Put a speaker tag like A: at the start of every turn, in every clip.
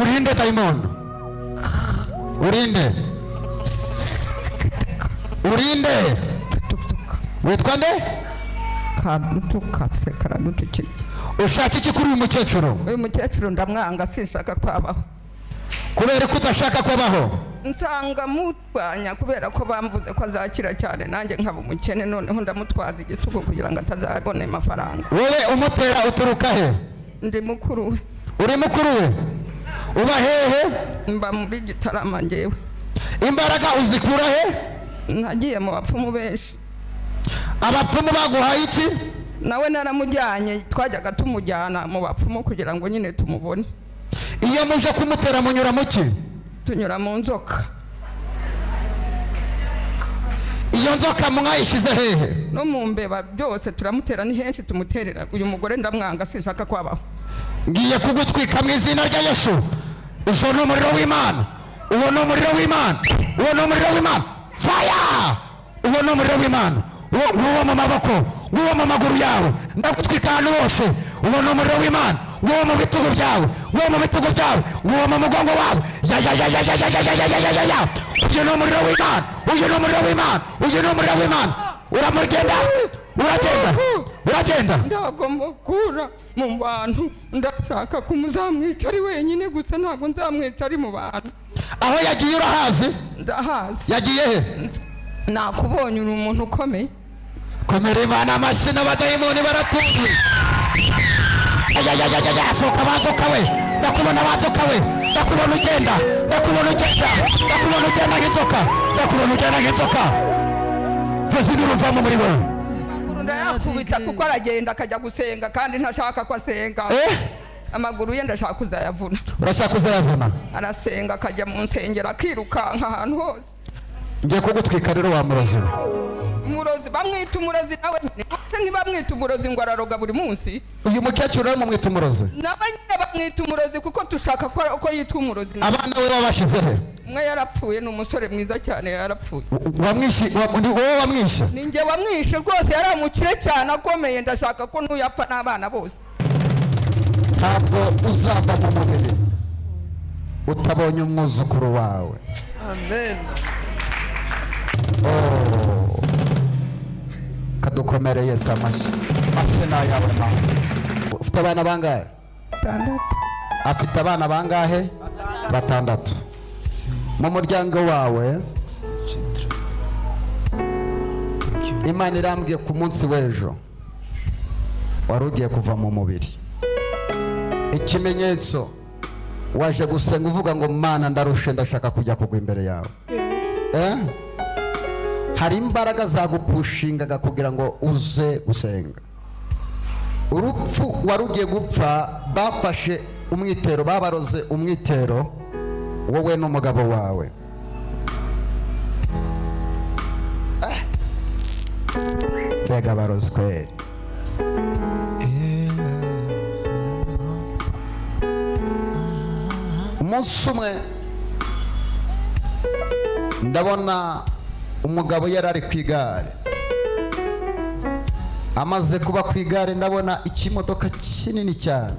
A: urinde Diamond urinde witwa nde
B: kadutukase karadutukije
A: ushaka iki kuri uyu mukecuru
B: uyu mukecuru ndamwanga sinshaka kwabaho
A: kubera ko udashaka kwabaho
B: nsanga mutwanya kubera ko bamvuze ko azakira cyane nanjye nkaba umukene noneho ndamutwaza igitugu kugira ngo atazabone amafaranga
A: wowe umutera uturuka he
B: ndi mukuru we
A: uri mukuru we uba hehe
B: mba muri Gitarama ngewe
A: imbaraga uzikura he
B: nagiye mu bapfumu benshi
A: abapfumu baguhaye iki
B: nawe naramujyanye twajyaga tumujyana mu bapfumu kugira ngo nyine tumubone
A: iyo muje kumutera munyura muki
B: tunyura mu nzoka
A: iyo nzoka mwayishize hehe
B: no mu mbeba byose turamutera ni henshi tumuterera uyu mugore ndamwanga sinshaka kwabaho
A: ngiye kugutwika mu izina rya Yesu uzo ni umuriro w'Imana uwo ni umuriro w'Imana uwo ni umuriro w'Imana fire uwo ni umuriro w'Imana uwo mu maboko uwo mu maguru yawe ndagutwika ahantu hose uwo ni umuriro w'Imana uwo mu bitugu byawe uwo mu bitugu byawe uwo mu mugongo wawe ya uyu ni umuriro w'Imana uyu ni umuriro w'Imana uyu ni umuriro w'Imana uragenda
B: ntabwo mukura mu bantu ndashaka kumuzamwica ari wenyine gusa ntabwo nzamwica ari mu bantu
A: aho yagiye urahazi
B: ndahazi
A: yagiye he
B: nakubonye uri umuntu ukomeye
A: komera Imana amashyi n'abadayimoni baratuye sohoka banzoka we ndakubona banzoka we ndakubona ugenda nk'inzoka twese nuruvamo muri wowe
B: ndayakubita kuko aragenda akajya gusenga kandi ntashaka ko asenga amaguru ye ndashaka kuzayavuna
A: urashaka kuzayavuna
B: arasenga akajya mu nsengero akirukanka ahantu hose
A: ngiye kugutwika rero wa murozi
B: umurozi bamwita umurozi nawe nyine se ntibamwita umurozi ngo araroga buri munsi
A: uyu mukecuru rero mumwita umurozi
B: nawe nyine bamwita umurozi kuko dushaka ko yitwa umurozi
A: abana we babashize he
B: umwe yarapfuye ni umusore mwiza cyane yarapfuye
A: wowe wamwishe
B: ni njye wamwishe rwose yari umukire cyane akomeye ndashaka ko ntuyapfa n'abana bose
A: ntabwo uzava mu mubiri utabonye umwuzukuru wawe
B: amen
A: kadukomereye Yesu amashyi nayawe nawe ufite abana bangahe afite abana bangahe batandatu mu muryango wawe Imana irambwiye ku munsi w'ejo wari ugiye kuva mu mubiri ikimenyetso waje gusenga uvuga ngo Mana ndarushe ndashaka kujya kugwa imbere yawe hari imbaraga zagupushingaga kugira ngo uze gusenga urupfu wari ugiye gupfa bafashe umwitero babaroze umwitero wowe n'umugabo wawe tega barozwe umunsi umwe ndabona umugabo yari ari ku igare amaze kuba ku igare ndabona ikimodoka kinini cyane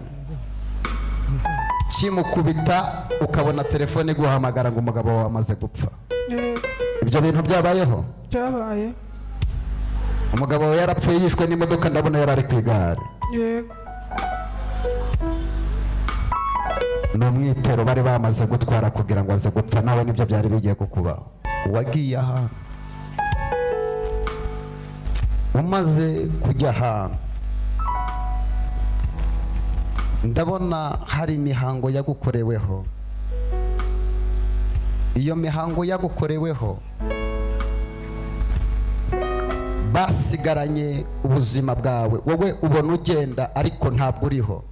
A: kimukubita ukabona telefone iguhamagara ngo umugabo wawe amaze gupfa ibyo bintu byabayeho
B: byabaye
A: umugabo wawe yarapfuye yishwe n'imodoka ndabona yari ari ku igare
B: yego
A: ni umwitero bari bamaze gutwara kugira ngo aze gupfa nawe nibyo byari bigiye kukubaho wagiye ahantu umaze kujya ahantu ndabona hari imihango yagukoreweho iyo mihango yagukoreweho basigaranye ubuzima bwawe wowe ubona ugenda ariko ntabwo uriho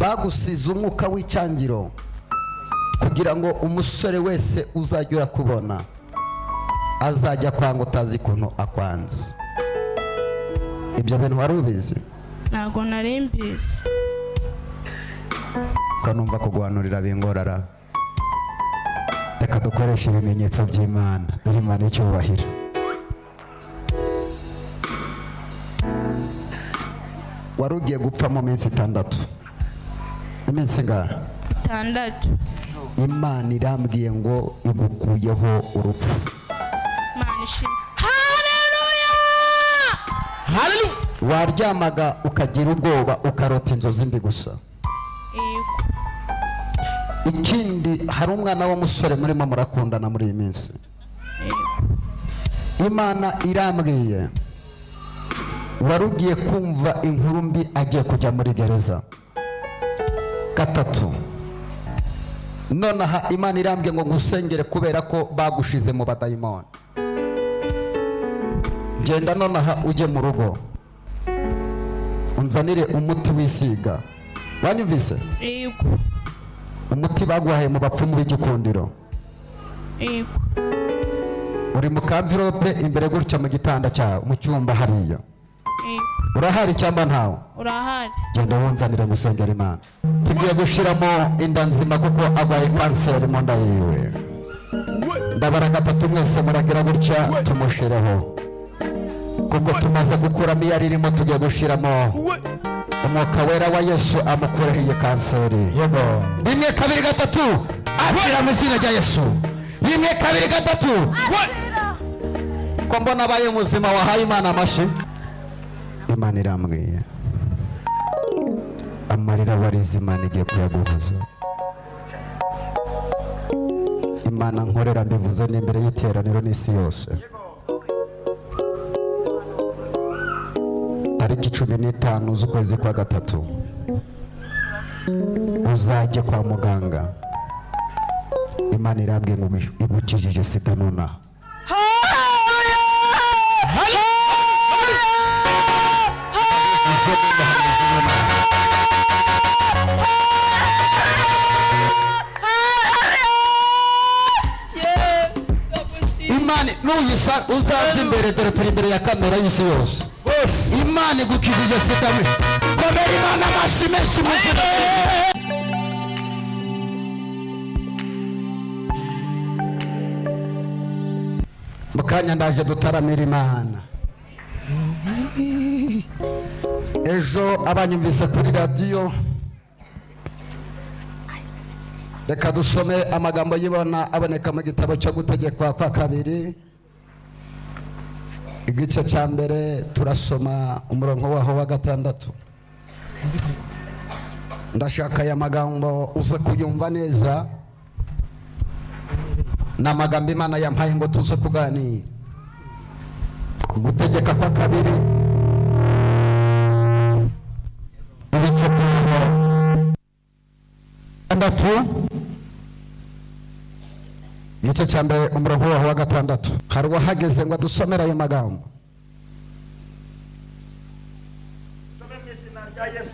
A: bagusize umwuka w'icyangiro kugira ngo umusore wese uzajya urakubona azajya kwanga utazi ukuntu akwanze ibyo bintu wari ubizi
C: ntabwo nari mbizi
A: ko numva kuguhanurira bingorara reka dukoreshe ibimenyetso by'Imana Imana icyubahiro wari ugiye gupfa mu minsi 6 iminsi ngahe?
C: 6.
A: Imana irambwiye ngo igukuyeho urupfu.
C: Imana ishimwe. Haleluya.
A: Haleluya. Waryamaga ukagira ubwoba ukarota inzozi mbi gusa.
C: Yego.
A: Ikindi hari umwana w'umusore murimo murakundana muri iyi minsi.
C: Yego.
A: Imana irambwiye warugiye kumva inkuru mbi agiye kujya muri gereza. 3. Nonaha Imana irambwiye ngo ngusengere kubera ko bagushize mu badayimoni. Genda nonaha ujye mu rugo unzanire umuti wisiga. Wanyumvise?
C: Yego.
A: Umuti bagwaye mu bapfumu b'igikundiro.
C: Yego.
A: Uri mu kamvirope imbere gutya mu gitanda cyawe mu cyumba hariya.
C: Yego.
A: Urahari cyangwa ntawe?
C: Urahari.
A: Genda wunzanire musengera Imana. Tugiye gushiramo inda nzima kuko agwaye kanseri mu nda yiwe. Ndabara 3 mwese muragira gutya tumushireho kuko tumaze gukuramo iyo aririmo. Tugiye gushiramo umwuka wera wa Yesu amukureho iyi kanseri. 1 2 3 akira mu izina rya Yesu. 1 2 3 ko mbona abaye muzima wahaye Imana amashi. Imana irambwiye amarira warize Imana igiye kuyaguhoza. Imana nkorera mbivuze n'imbere y'iteraniro n'isi yose. Tariki 15 z'ukwezi kwa 3 uzajye kwa muganga. Imana irambwiye ngo igukijije sida nonaha. Imana nuyisa uzaza imbere, dore turi imbere ya kamera y'isi yose. Imana igukijije sida. Komera Imana amashi menshi muzima. Mukanya ndaje dutaramira Imana. Ejo abanyumvise kuri radio, reka dusome amagambo y'Imana aboneka mu gitabo cyo gutegekwa kwa 2 igice cya mbere. Turasoma umurongo waho wa 6. Ndashaka aya magambo uze kuyumva neza. N'amagambo Imana yampaye ngo tuze kuganira. Gutegeka kwa 2 ibice bya 6 igice cya mbere umurongo waho wa 6. Hari wahageze ngo dusomere ayo magambo.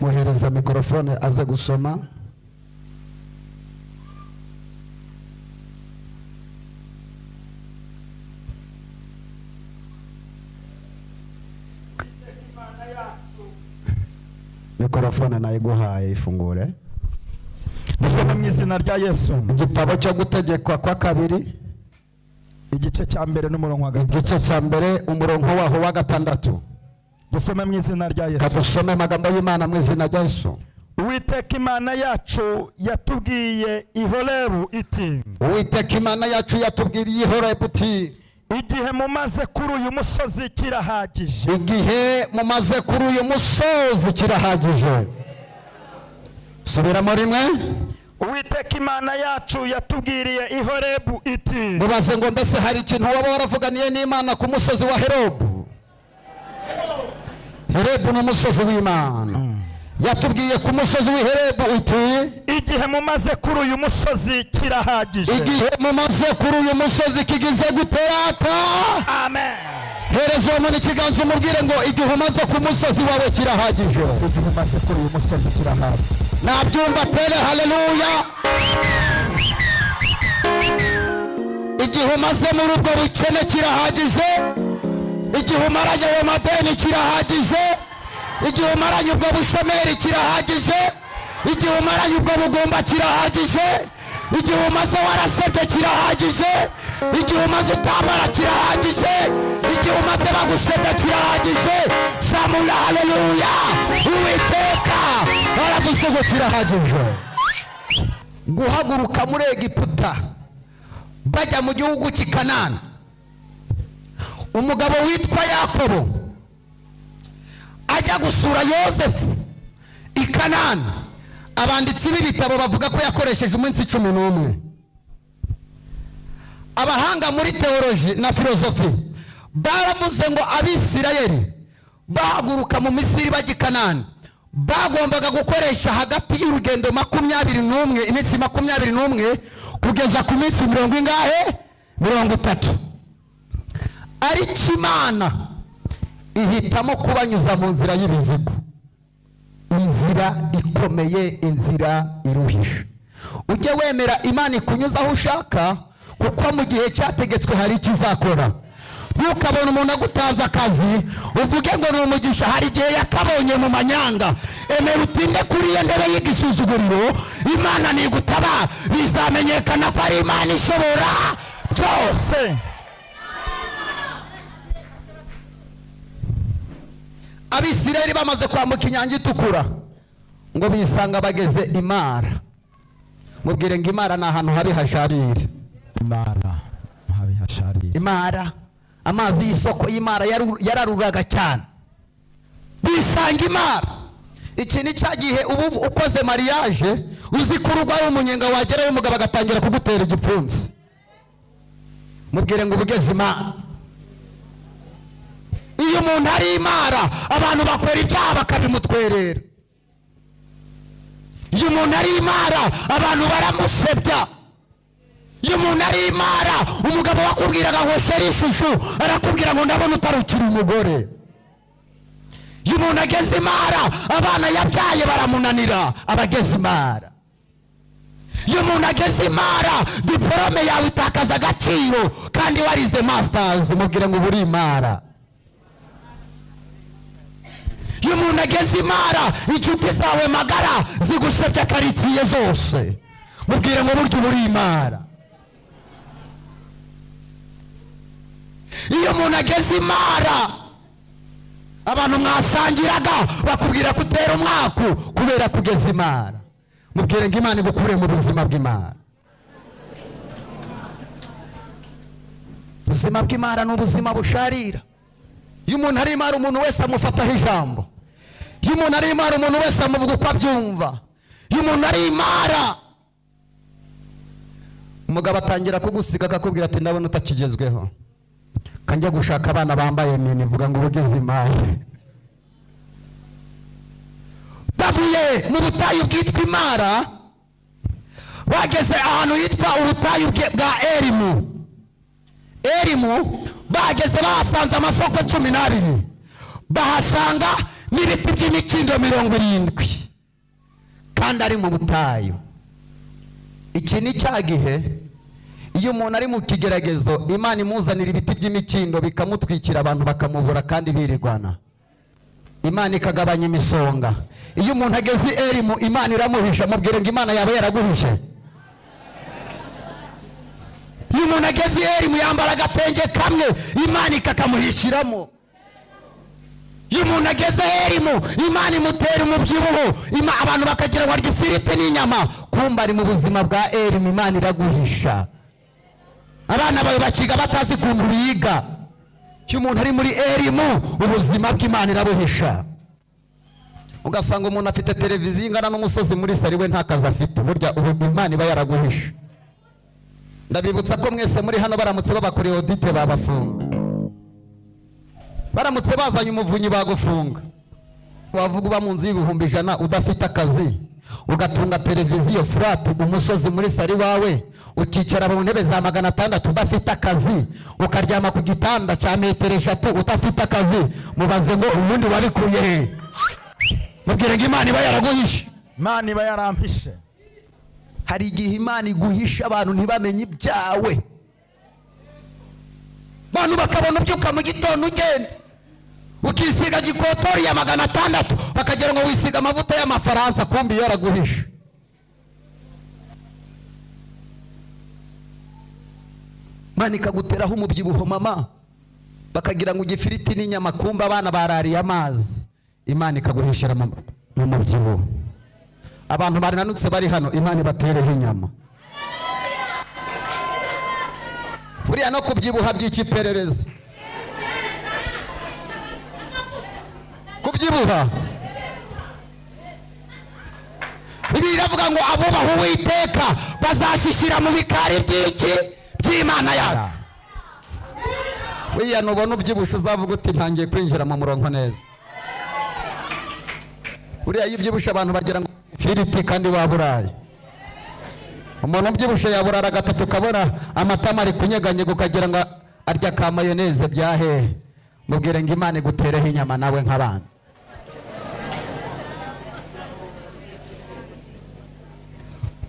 A: Muhereza mikrofone aze gusoma. Mikrofone nayiguhaye ifungure.
D: Dusome mu izina rya Yesu.
A: Igitabo cyo gutegekwa kwa 2
D: igice cya mbere n'umurongo wa 6.
A: igice cya mbere umurongo waho wa 6.
D: Dusome mu izina rya Yesu.
A: Kadusome amagambo y'Imana mu izina rya Yesu.
D: Uwiteka Imana yacu yatubwiye i Horebu iti.
A: Uwiteka Imana yacu yatubwiriye i Horebu iti.
D: Igihe mumaze kuri uyu musozi kirahagije.
A: Igihe mumaze kuri uyu musozi kirahagije. Subiramo rimwe.
D: Uwiteka Imana yacu yatubwiriye i Horebu iti.
A: Mubaze ngo mbese hari ikintu waba waravuganiye n'Imana ku musozi wa Horebu? Horebu ni umusozi w'Imana. Yatubwiye ku musozi w'i Horebu iti.
D: Igihe mumaze kuri uyu musozi kirahagije.
A: Igihe mumaze kuri uyu musozi kigize guteraka.
D: Amen.
A: Hereza uwo muntu ikiganza umubwire ngo igihe umaze ku musozi wawe kirahagije.
D: Igihe umaze kuri uyu musozi kirahagije.
A: Nabyumva pere. Haleluya. Igihe umaze muri ubwo bukene kirahagije. Igihe umaranye ayo madeni kirahagije. Igihe umaranye ubwo bushomeri kirahagije. Igihe umaranye ubwo bugumba kirahagije. Igihe umaze warasebye kirahagije. Igihe umaze utambara kirahagije. Igihe umaze bagusebya kirahagije. Samula haleluya. Uwiteka navuze ngo kirahagije. Guhaguruka muri Egiputa bajya mu gihugu cy'i Kanani, umugabo witwa Yakobo ajya gusura Yosefu i Kanani. Abanditsi b'ibitabo bavuga ko yakoresheje umunsi 11. Abahanga muri teoloji na filozofi baravuze ngo Abisirayeli bahaguruka mu Misiri bajya i Kanani bagombaga gukoresha hagati y'urugendo 21 iminsi 21 kugeza ku minsi 30. Ariko Imana ihitamo kubanyuza mu nzira y'ibizigo, inzira ikomeye, inzira iruhisha. Ujye wemera Imana ikunyuza aho ushaka, kuko mu gihe cyategetswe hari ikizakora. Ntukabona umuntu agutanze akazi uvuge ngo ni umugisha, hari igihe yakabonye mu manyanga. Emera utinde kuri iyo ntebe y'igisuzuguriro, Imana nigutabara bizamenyekana ko ari Imana ishobora byose. Abisirayeli bamaze kwambuka inyanja itukura ngo bisanga bageze i Mara. Mubwire ngo Imara ni ahantu habi hasharira. Imara amazi y'isoko y'Imara yararuraga cyane. Bisanga Imara. Iki ni cya gihe ubu ukoze mariage uzi ko urugo ari umunyenga wagerayo umugabo agatangira kugutera igipfunsi. Mubwire ngo ubugeze Imara. Iyo umuntu ari Imara abantu bakora ibyaha bakabimutwerera. Iyo umuntu ari Imara abantu baramusebya. Iyo umuntu ari Imara umugabo wakubwiraga ngo sheri ishushu arakubwira ngo ndabona utarukira umugore. Iyo umuntu ageze Imara abana yabyaye baramunanira abageze Imara. Iyo umuntu ageze Imara diplome yawe itakaza agaciro kandi warize masters. Mubwire ngo buri Imara. Iyo umuntu ageze Imara inshuti zawe magara zigusebya karitsiye zose. Mubwire ngo buryo buri Imara. Iyo umuntu ageze Imara abantu mwasangiraga bakubwira kutera umwaku kubera kugeza Imara. Mubwire ngo Imana igukure mu buzima bw'Imana. Ubuzima bw'Imana ni ubuzima busharira. Iyo umuntu ari Imara umuntu wese amufataho ijambo. Iyo umuntu ari Imara umuntu wese amuvuga uko abyumva. Iyo umuntu ari Imara umugabo atangira kugusiga akakubwira ati ndabona utakigezweho, kanjya gushaka abana bambaye mini. Vuga ngo ubugeze Imana. Bavuye mu butayu bwitwa Imara bageze ahantu yitwa ubutayu bwa Elimu. Bageze bahasanze amasoko 12, bahasanga n'ibiti by'imikindo 70 kandi ari mu butayu. Iki ni cya gihe iyo umuntu ari mu kigeragezo Imana imuzanira ibiti by'imikindo bikamutwikira abantu bakamubura kandi birirwana. Imana ikagabanya imisonga. Iyo umuntu ageze Elimu Imana iramuhisha. Mubwire ngo Imana yaba yaraguhishe. Iyo umuntu ageze Elimu yambara agatenge kamwe Imana ikakamuhishiramo. Iyo umuntu ageze Elimu Imana imutera umubyibuho abantu bakagira ngo arya ifiriti n'inyama, kumba ari mu buzima bwa Elimu Imana iraguhisha. Abana bawe bakiga batazi ukuntu biga. Iyo umuntu ari muri Elimu ubuzima bw'Imana irabuhisha. Ugasanga umuntu afite televiziyo ingana n'umusozi muri sari we nta kazi afite. Burya ubu Imana iba yaraguhisha. Ndabibutsa ko mwese muri hano baramutse babakoreye audit babafunga. Baramutse bazanye umuvunyi bagufunga. Wavuga uba mu nzu y'ibihumbi 100 udafite akazi, ugatunga televiziyo flat umusozi muri sari wawe, ukicara mu ntebe za 600 udafite akazi, ukaryama ku gitanda cya 3 udafite akazi. Mubaze ngo ubundi wabikuye he? Mubwire ngo Imana iba yaraguhishe.
D: Imana iba yarampishe.
A: Hari igihe Imana iguhisha abantu ntibamenye ibyawe. Bantu bakabona ubyuka mu gitondo ugenda ukisiga gikotori ya 600 bakagira ngo wisiga amavuta y'amafaransa, kumbi yaraguhisha. Imana ikaguteraho umubyibuho mama, bakagira ngo igifiriti n'inyama, kumba abana barariye amazi. Imana ikaguhishira mu mubyibuho. abantu barinanutse bari hano Imana ibatereho inyama. Buriya no kubyibuha by'ikiperereza. Kubyibuha Bibiliya iravuga ngo abubaha Uwiteka bazashishira mu bikari by'iki by'Imana yacu. Buriya nubona ubyibusha uzavuga uti ntangiye kwinjira mu murongo neza. Buriya yibyibusha abantu bagira ngo firiti kandi waburaye. Umuntu ubyibusha yaburara gatatu kabona amatama ari kunyeganyega ukagira ngo arya ka mayoneze byahe. Mubwire ngo Imana igutereho inyama nawe nk'abana.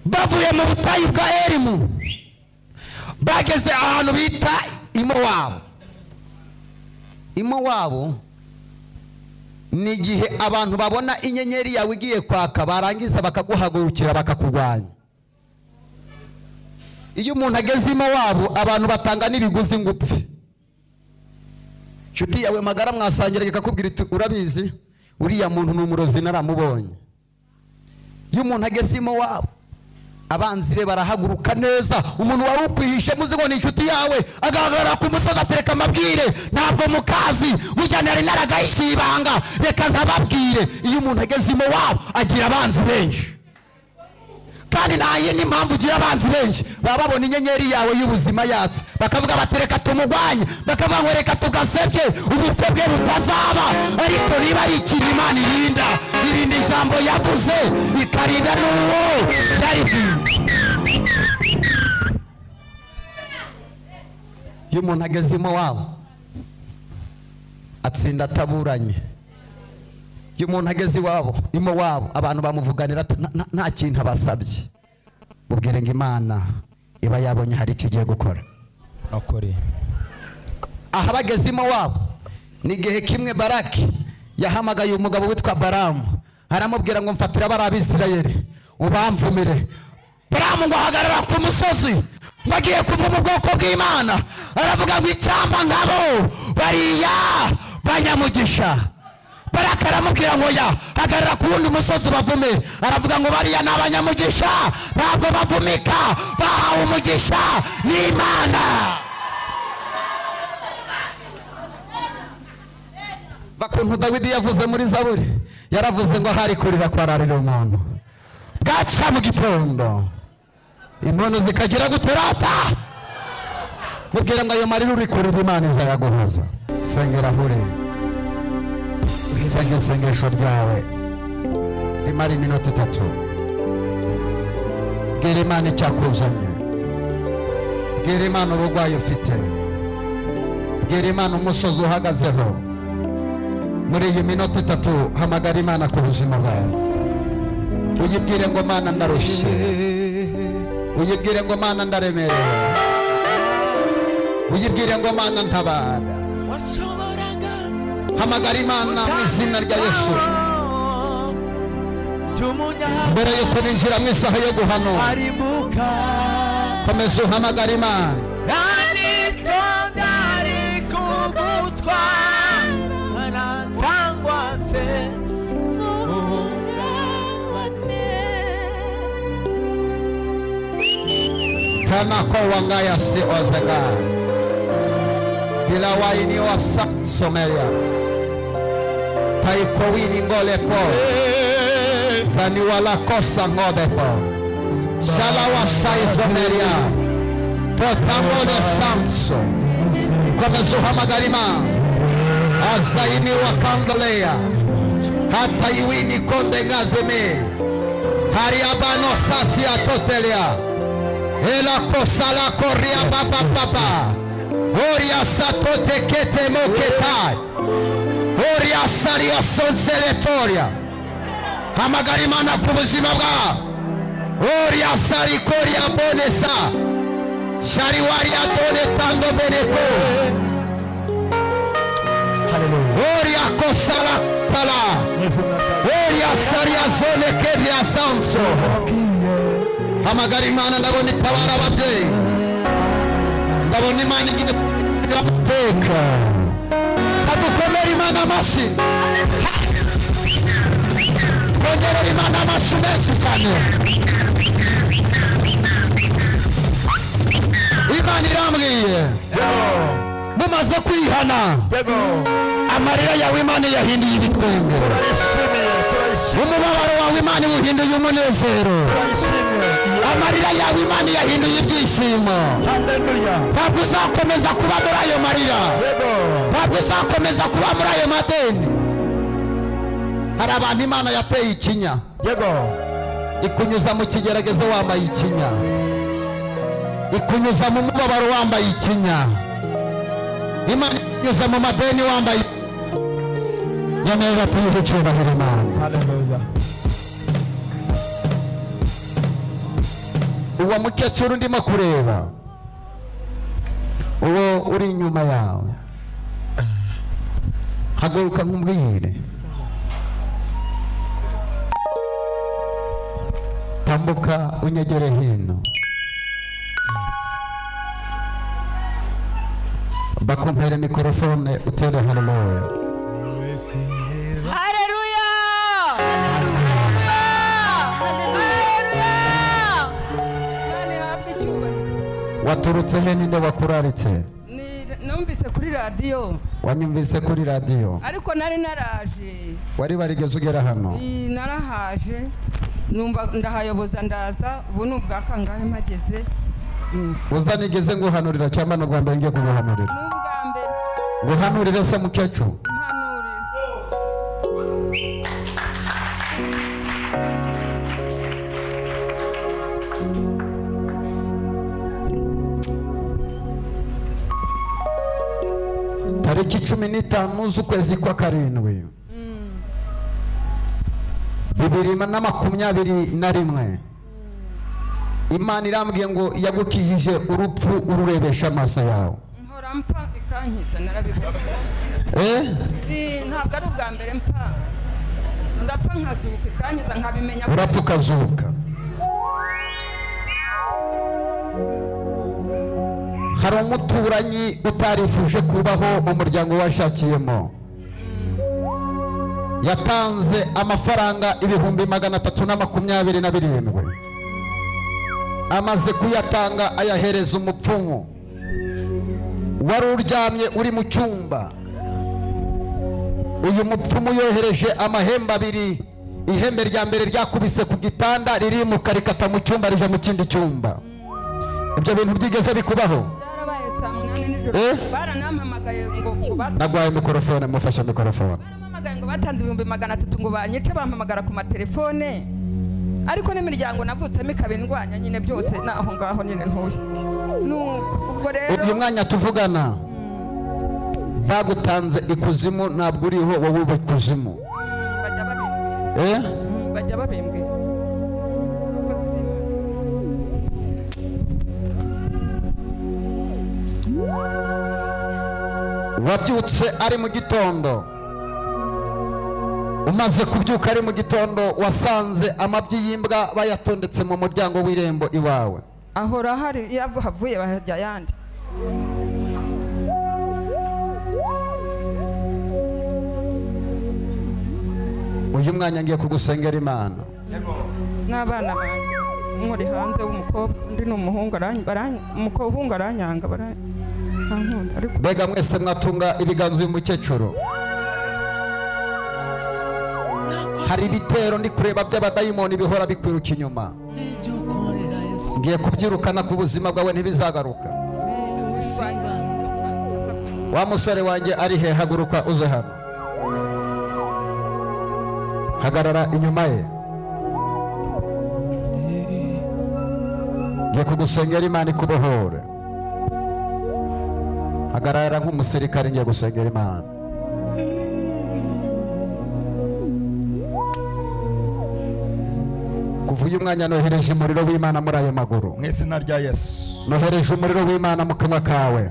A: Bavuye mu butayu bwa Elimu bageze ahantu bita Imowabu. Imowabu ni igihe abantu babona inyenyeri yawe igiye kwaka barangiza bakaguhagurukira bakakurwanya. Iyo umuntu ageze Imowabu abantu batanga n'ibiguzi ngo upfe. Nshuti yawe magara mwasangira ikakubwira iti urabizi uriya muntu ni umurozi naramubonye. Iyo umuntu ageze Imowabu abanzi be barahaguruka neza. Umuntu wari ukwihishe muzigo ni inshuti yawe agahagarara ku musozi atereka amabwire ntabwo mukazi burya nari naragahishiye ibanga reka ntababwire. Iyo umuntu ageze Imowabu agira abanzi benshi, kandi nta yindi mpamvu ugira abanzi benshi. Baba babona inyenyeri yawe y'ubuzima yatse bakavuga batereka tumugwanye, bakavuga ngo reka tugasebye ubukwe bwe butazaba. Ariko niba ari ikintu Imana irinda ijambo yavuze ikarinda n'uwo yaribwiye. Iyo umuntu ageze Imowabu atsinda ataburanye. Iyo umuntu ageze Imowabu abantu bamuvuganira nta kintu abasabye. Mubwire ngo Imana iba yabonye hari icyo igiye gukora.
D: Nakore
A: Aha bageze Imowabu ni igihe kimwe Baraki yahamagaye umugabo witwa Baramu aramubwira ngo mfatira bari Abisirayeli ubamvumire. Baramu ngo ahagarara ku musozi bagiye kuva mu bwoko bw'Imana aravuga ngo icyamba ngabo bariya banyamugisha. Baraki aramubwira ngo ya hagarara ku wundi musozi bavume. Aravuga ngo bariya ni abanyamugisha ntabwo bavumika bahawe umugisha n'Imana. Bakuntu Dawidi yavuze muri Zaburi yaravuze ngo hari kurira kwararira umuntu bwaca mu gitondo impono zikagira guterata. Mubwira ngo ayo marira uri kurira Imana izayaguhoza. Sengera hure usenge isengesho ryawe rimara iminota 3. Bwira Imana icyakuzanye, bwira Imana ubugwayi ufite, bwira Imana umusozi uhagazeho. Muri iyi minota 3 hamagara Imana ku buzima bwawe. Uyibwire ngo Mana ndarushye, uyibwire ngo Mana ndaremerewe, uyibwire ngo Mana ntabara. Hamagara Imana mu izina rya Yesu. Mbere yuko ninjira mu isaha yo guhanura komeza uhamagara Imana. Kama kwa wangaya si ozaga bila waini wa somelia taiko wini ngole po sani wala kosa ngode po shala wasai somelia potangole sanso kome zuhama garima azaini wakandolea hata iwini konde ngazeme hari abano sasi atotelia ela kosala koria baba oria satote kete moketai oria saria sonseletoria. Hamagara Imana ku buzima bwa oria sari koria bonesa shari waria dole tando beneko. Hallelujah. Oria kosala tala oria saria zone keria sanso. Hamagara Imana ndabona itabara ababyeyi, ndabona Imana igiye guteka. Kadukomere Imana amashyi. twongerera Imana amashyi menshi cyane. Imana irambwiye mumaze kwihana amarira yawe Imana yahinduye ibitwenge, umubabaro wawe Imana uhinduye umunezero, amarira yawe Imana yahinduye ibyishimo. Ntabwo uzakomeza kuba muri ayo marira, ntabwo uzakomeza kuba muri ayo madeni. Hari abantu Imana yateye ikinya, ikunyuza mu kigeragezo wambaye ikinya, ikunyuza mu mubabaro wambaye ikinya, Imana ikunyuza mu madeni wambaye. Nyemerera tuyihe icyubahiro Imana.
D: Haleluya.
A: Uwo mukecuru ndimo kureba, uwo uri inyuma yawe, haguruka nk'umbwire, tambuka unyegere hino. Bakumpere mikrofone utere haleluya.
C: Haleluya.
A: Waturutse he ninde wakuraritse?
B: Numvise kuri radio.
A: Wanyumvise kuri radio?
B: Ariko nari naraje.
A: Wari warigeze ugera hano?
B: Narahaje. Numva ndahayoboza ndaza, ubu nubwa kangahe mageze.
A: Uzanigeze nguhanurira cyangwa n'ubwa mbere ngiye kuguhanurira?
B: Nubwa mbere.
A: Guhanurira se mukecuru? Tariki 15 z'ukwezi kwa karindwi 2021 Imana irambwiye ngo yagukijije urupfu ururebesha amaso yawe.
B: Nkora mpa ikankiza narabibona. Ntabwo ari ubwa mbere mpa. Ndapfa nkazuka ikankiza nkabimenya.
A: Urapfa ukazuka. Hari umuturanyi utarifuje kubaho mu muryango washakiyemo, yatanze amafaranga 327,000. Amaze kuyatanga ayahereza umupfumu wari uryamye uri mu cyumba. Uyu mupfumu yohereje amahembe 2, ihembe rya mbere ryakubise ku gitanda ririmuka rikata mu cyumba rije mu kindi cyumba. Ibyo bintu byigeze bikubaho?
B: Baranampamagaye ngo
A: nagwaye mikrofone, mufashe mikrofone.
B: Baramamagaye ngo batanze 300,000 ngo banyice, bampamagara ku matelefone. Ariko n'imiryango navutsemo ikabindwanya nyine byose naho ngaho nyine ntuye. Nuko rero
A: uyu mwanya tuvugana bagutanze ikuzimu, ntabwo uriho wowe ubikuzimu.
B: Bajya babimbwira. Bajya babimbwira.
A: Wabyutse ari mu gitondo, umaze kubyuka ari mu gitondo wasanze amabyi y'imbwa bayatondetse mu muryango w'irembo iwawe.
B: Ahora hari yavuye bahajya yandi.
A: Uyu mwanya ngiye kugusengera Imana.
B: N'abana banjye muri hanze w'umukobwa, undi n'umuhungu umuhungu aranyanga ariko
A: mbega mwese mwatunga ibiganza uyu mukecuru. Hari ibitero ndi kureba by'abadayimoni bihora bikwiruka inyuma, ngiye kubyirukana ku buzima bwawe ntibizagaruka. Wa musore wanjye ari he? Haguruka uze hano, hagarara inyuma ye. Ngiye kugusengera Imana ikubohore. Hagarara nk'umusirikare, ngiye gusengera Imana. Kuva uyu mwanya nohereje umuriro w'Imana muri ayo maguru,
D: mu izina rya Yesu.
A: nohereje umuriro w'Imana mu kanwa kawe.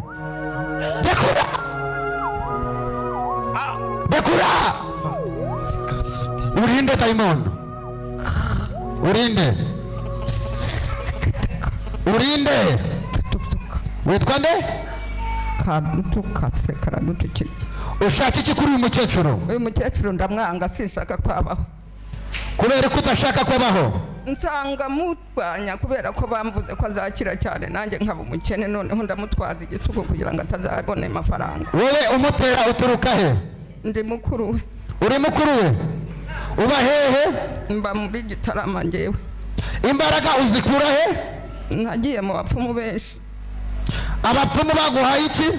A: Dekura, dekura, urinde dayimoni, urinde, urinde. Witwa nde?
B: Kadutukase karadutukije.
A: Ushaka iki kuri uyu mukecuru?
B: Uyu mukecuru ndamwanga, sinshaka kwabaho.
A: kubera ko udashaka kubaho.
B: nsanga mutwanya kubera ko bamvuze ko azakira cyane nanjye nkaba umukene noneho ndamutwaza igitugu kugira ngo atazabone amafaranga.
A: Wowe umutera uturuka he?
B: Ndi mukuru we.
A: Uri mukuru we? Uba hehe?
B: Mba muri Gitarama njyewe.
A: Imbaraga uzikura he?
B: Nagiye mu bapfumu benshi.
A: Abapfumu baguhaye iki?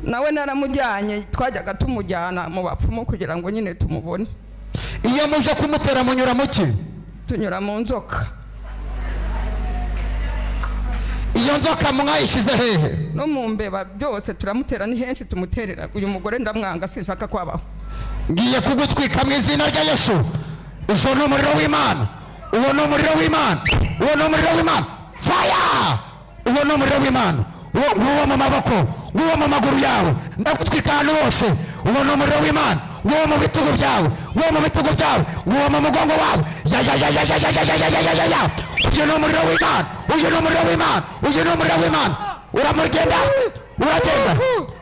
B: Nawe naramujyanye, twajyaga tumujyana mu bapfumu kugira ngo nyine tumubone.
A: Iyo muje kumutera munyura muki?
B: Tunyura mu nzoka.
A: Iyo nzoka mwayishize hehe?
B: No mu mbeba byose turamutera, ni henshi tumuterera. Uyu mugore ndamwanga, sinshaka kwabaho.
A: Ngiye kugutwika mu izina rya Yesu. Uzo ni umuriro w'Imana. Uwo ni umuriro w'Imana. Uwo ni umuriro w'Imana. Fire! Uwo ni umuriro w'Imana. Uwo mu maboko, uwo mu maguru yawe. Ndagutwika ahantu hose. Uwo ni umuriro w'Imana. Uwo mu bitugu byawe, uwo mu bitugu byawe, uwo mu mugongo wawe. Ya. Uyu ni umuriro w'Imana. Uyu ni umuriro w'Imana. Uyu ni umuriro w'Imana. Uramugenda.